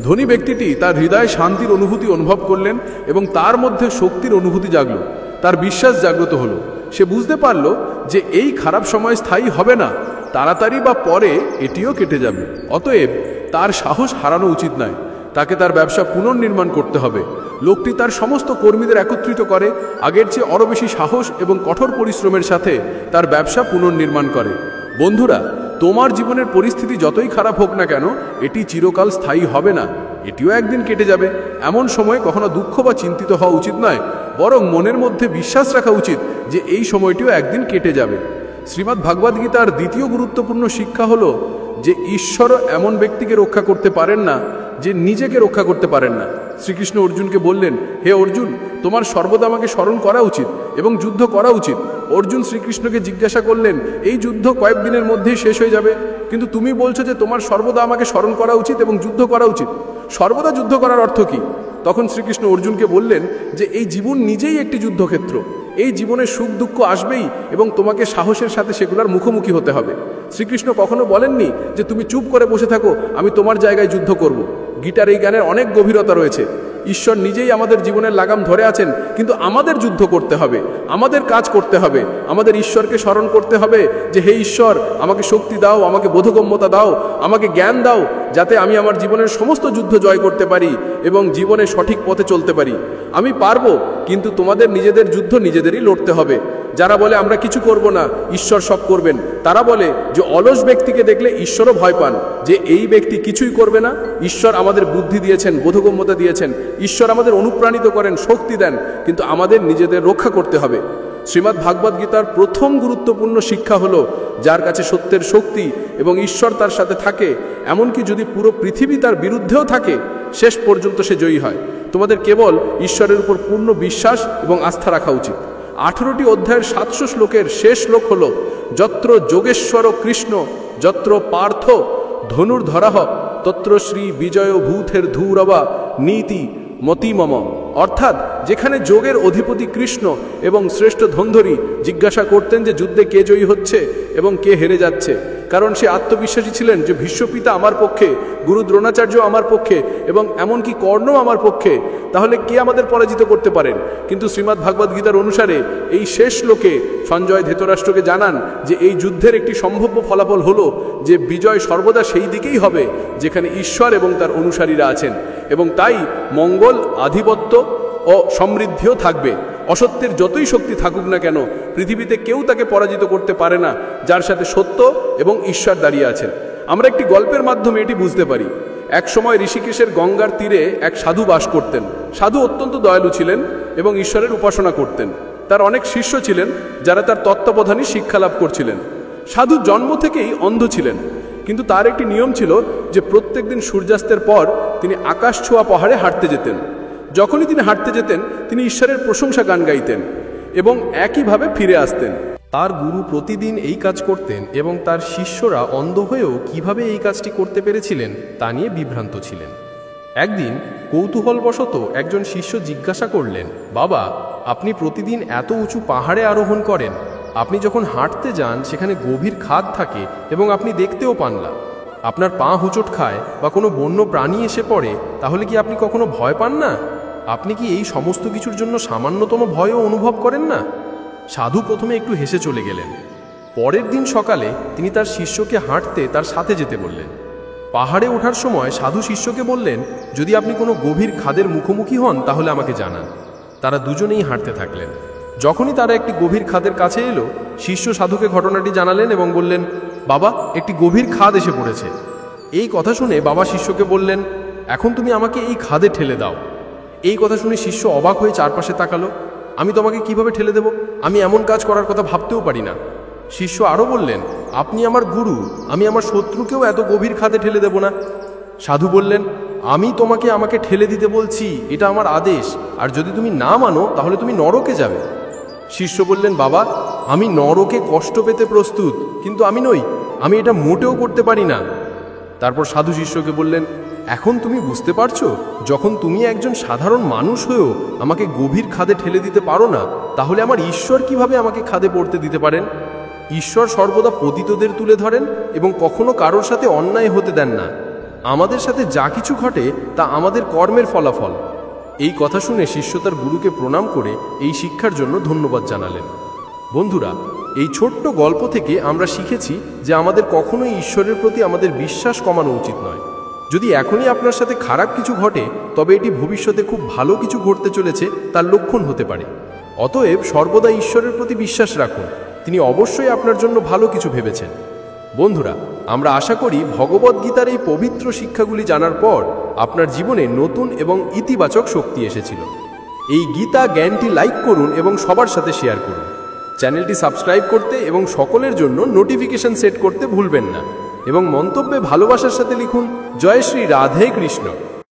ধনী ব্যক্তিটি তার হৃদয়ে শান্তির অনুভূতি অনুভব করলেন এবং তার মধ্যে শক্তির অনুভূতি জাগল। তার বিশ্বাস জাগ্রত হলো। সে বুঝতে পারল যে এই খারাপ সময় স্থায়ী হবে না, তাড়াতাড়ি বা পরে এটিও কেটে যাবে। অতএব তার সাহস হারানো উচিত নয়। তাকে তার ব্যবসা পুনর্নির্মাণ করতে হবে। লোকটি তার সমস্ত কর্মীদের একত্রিত করে, আগের চেয়ে আরও বেশি সাহস এবং কঠোর পরিশ্রমের সাথে তার ব্যবসা পুনর্নির্মাণ করে। বন্ধুরা, তোমার জীবনের পরিস্থিতি যতই খারাপ হোক না কেন এটি চিরকাল স্থায়ী হবে না, এটিও একদিন কেটে যাবে। এমন সময় কখনো দুঃখ বা চিন্তিত হওয়া উচিত নয়, বরং মনের মধ্যে বিশ্বাস রাখা উচিত যে এই সময়টিও একদিন কেটে যাবে। শ্রীমদ্ ভাগবত গীতার দ্বিতীয় গুরুত্বপূর্ণ শিক্ষা হলো যে ঈশ্বরও এমন ব্যক্তিকে রক্ষা করতে পারেন না যে নিজেকে রক্ষা করতে পারেন না। শ্রীকৃষ্ণ অর্জুনকে বললেন, হে অর্জুন, তোমার সর্বদা আমাকে স্মরণ করা উচিত এবং যুদ্ধ করা উচিত। অর্জুন শ্রীকৃষ্ণকে জিজ্ঞাসা করলেন, এই যুদ্ধ কয়েকদিনের মধ্যেই শেষ হয়ে যাবে, কিন্তু তুমি বলছো যে তোমার সর্বদা আমাকে স্মরণ করা উচিত এবং যুদ্ধ করা উচিত। সর্বদা যুদ্ধ করার অর্থ কি? তখন শ্রীকৃষ্ণ অর্জুনকে বললেন যে এই জীবন নিজেই একটি যুদ্ধক্ষেত্র, এই জীবনে সুখ দুঃখ আসবেই এবং তোমাকে সাহসের সাথে সেগুলোর মুখোমুখি হতে হবে। শ্রীকৃষ্ণ কখনো বলেননি যে তুমি চুপ করে বসে থাকো, আমি তোমার জায়গায় যুদ্ধ করব। গীতার এই জ্ঞানের অনেক গভীরতা রয়েছে। ঈশ্বর নিজেই আমাদের জীবনের লাগাম ধরে আছেন, কিন্তু আমাদের যুদ্ধ করতে হবে, আমাদের কাজ করতে হবে, আমাদের ঈশ্বরকে স্মরণ করতে হবে যে হে ঈশ্বর, আমাকে শক্তি দাও, আমাকে বোধগম্যতা দাও, আমাকে জ্ঞান দাও, যাতে আমি আমার জীবনের সমস্ত যুদ্ধ জয় করতে পারি এবং জীবনে সঠিক পথে চলতে পারি। আমি পারবো, কিন্তু তোমাদের নিজেদের যুদ্ধ নিজেদেরই লড়তে হবে। যারা বলে আমরা কিছু করব না, ঈশ্বর সব করবেন, তারা বলে যে অলস ব্যক্তিকে দেখলে ঈশ্বরও ভয় পান, যে এই ব্যক্তি কিছুই করবে না। ঈশ্বর আমাদের বুদ্ধি দিয়েছেন, বোধগম্যতা দিয়েছেন, ঈশ্বর আমাদের অনুপ্রাণিত করেন, শক্তি দেন, কিন্তু আমাদের নিজেদের রক্ষা করতে হবে। শ্রীমদ্ ভাগবত গীতার প্রথম গুরুত্বপূর্ণ শিক্ষা হলো, যার কাছে সত্যের শক্তি এবং ঈশ্বর তার সাথে থাকে, এমনকি যদি পুরো পৃথিবী তার বিরুদ্ধেও থাকে, শেষ পর্যন্ত সে জয়ী হয়। তোমাদের কেবল ঈশ্বরের উপর পূর্ণ বিশ্বাস এবং আস্থা রাখা উচিত। 18টি অধ্যায়ের 700 শ্লোকের শেষ শ্লোক হল, যত্র যোগেশ্বর কৃষ্ণ যত্র পার্থ ধনুর্ধরাহ তত্র শ্রী বিজয় ভূতের ধূরবা নীতি মতিমম। অর্থাৎ যেখানে যোগের অধিপতি কৃষ্ণ এবং শ্রেষ্ঠ ধনধরি জিজ্ঞাসা করতেন যে যুদ্ধে কে জয়ী হচ্ছে এবং কে হেরে যাচ্ছে, কারণ সে আত্মবিশ্বাসী ছিলেন যে ভীষ্মপিতা আমার পক্ষে, গুরু দ্রোণাচার্য আমার পক্ষে এবং এমনকি কর্ণ আমার পক্ষে, তাহলে কে আমাদের পরাজিত করতে পারেন? কিন্তু শ্রীমদ্ ভাগবত গীতার অনুসারে এই শেষ শ্লোকে সঞ্জয় ধৃতরাষ্ট্রকে জানান যে এই যুদ্ধের একটি সম্ভাব্য ফলাফল হলো যে বিজয় সর্বদা সেই দিকেই হবে যেখানে ঈশ্বর এবং তার অনুসারীরা আছেন, এবং তাই মঙ্গল, আধিপত্য ও সমৃদ্ধিও থাকবে। অসত্যের যতই শক্তি থাকুক না কেন, পৃথিবীতে কেউ তাকে পরাজিত করতে পারে না যার সাথে সত্য এবং ঈশ্বর দাঁড়িয়ে আছেন। আমরা একটি গল্পের মাধ্যমে এটি বুঝতে পারি। এক সময় ঋষিকেশের গঙ্গার তীরে এক সাধু বাস করতেন। সাধু অত্যন্ত দয়ালু ছিলেন এবং ঈশ্বরের উপাসনা করতেন। তার অনেক শিষ্য ছিলেন যারা তার তত্ত্বাবধানে শিক্ষা লাভ করছিলেন। সাধু জন্ম থেকেই অন্ধ ছিলেন, কিন্তু তার একটি নিয়ম ছিল যে প্রত্যেকদিন সূর্যাস্তের পর তিনি আকাশ ছোঁয়া পাহাড়ে হাঁটতে যেতেন। যখনই তিনি হাঁটতে যেতেন, তিনি ঈশ্বরের প্রশংসা গান গাইতেন এবং একইভাবে ফিরে আসতেন। তার গুরু প্রতিদিন এই কাজ করতেন এবং তার শিষ্যরা অন্ধ হয়েও কিভাবে এই কাজটি করতে পেরেছিলেন তা নিয়ে বিভ্রান্ত ছিলেন। একদিন কৌতূহলবশত একজন শিষ্য জিজ্ঞাসা করলেন, বাবা, আপনি প্রতিদিন এত উঁচু পাহাড়ে আরোহণ করেন, আপনি যখন হাঁটতে যান সেখানে গভীর খাদ থাকে এবং আপনি দেখতেও পান না, আপনার পা হুঁচট খায় বা কোনো বন্য প্রাণী এসে পড়ে, তাহলে কি আপনি কখনো ভয় পান না? আপনি কি এই সমস্ত কিছুর জন্য সামান্যতম ভয়ও অনুভব করেন না? সাধু প্রথমে একটু হেসে চলে গেলেন। পরের দিন সকালে তিনি তার শিষ্যকে হাঁটতে তার সাথে যেতে বললেন। পাহাড়ে ওঠার সময় সাধু শিষ্যকে বললেন, যদি আপনি কোনো গভীর খাদের মুখোমুখি হন তাহলে আমাকে জানান। তারা দুজনেই হাঁটতে থাকলেন। যখনই তারা একটি গভীর খাদের কাছে এলো, শিষ্য সাধুকে ঘটনাটি জানালেন এবং বললেন, বাবা, একটি গভীর খাদ এসে পড়েছে। এই কথা শুনে বাবা শিষ্যকে বললেন, এখন তুমি আমাকে এই খাদে ঠেলে দাও। এই কথা শুনে শিষ্য অবাক হয়ে চারপাশে তাকালো। আমি তোমাকে কিভাবে ঠেলে দেব? আমি এমন কাজ করার কথা ভাবতেও পারি না। শিষ্য আরও বললেন, আপনি আমার গুরু, আমি আমার শত্রুকেও এত গভীর খাদে ঠেলে দেব না। সাধু বললেন, আমি তোমাকে আমাকে ঠেলে দিতে বলছি, এটা আমার আদেশ, আর যদি তুমি না মানো তাহলে তুমি নরকে যাবে। শিষ্য বললেন, বাবা, আমি নরকে কষ্ট পেতে প্রস্তুত, কিন্তু আমি নই, আমি এটা মোটেও করতে পারি না। তারপর সাধু শিষ্যকে বললেন, এখন তুমি বুঝতে পারছো, যখন তুমি একজন সাধারণ মানুষ হয়েও আমাকে গভীর খাদে ঠেলে দিতে পারো না, তাহলে আমার ঈশ্বর কিভাবে আমাকে খাদে পড়তে দিতে পারেন? ঈশ্বর সর্বদা পতিতদের তুলে ধরেন এবং কখনো কারোর সাথে অন্যায় হতে দেন না। আমাদের সাথে যা কিছু ঘটে তা আমাদের কর্মের ফলাফল। এই কথা শুনে শিষ্য তার গুরুকে প্রণাম করে এই শিক্ষার জন্য ধন্যবাদ জানালেন। বন্ধুরা, এই ছোট্ট গল্প থেকে আমরা শিখেছি যে আমাদের কখনোই ঈশ্বরের প্রতি আমাদের বিশ্বাস কমানো উচিত নয়। যদি এখনই আপনার সাথে খারাপ কিছু ঘটে, তবে এটি ভবিষ্যতে খুব ভালো কিছু ঘটতে চলেছে তার লক্ষণ হতে পারে। অতএব সর্বদা ঈশ্বরের প্রতি বিশ্বাস রাখুন, তিনি অবশ্যই আপনার জন্য ভালো কিছু ভেবেছেন। বন্ধুরা, আমরা আশা করি ভগবদ্গীতার এই পবিত্র শিক্ষাগুলি জানার পর আপনার জীবনে নতুন এবং ইতিবাচক শক্তি এসেছিল। এই গীতা জ্ঞানটি লাইক করুন এবং সবার সাথে শেয়ার করুন। চ্যানেলটি সাবস্ক্রাইব করতে এবং সকলের জন্য নোটিফিকেশন সেট করতে ভুলবেন না এবং মন্তব্যে ভালোবাসার সাথে লিখুন জয় শ্রী রাধে কৃষ্ণ।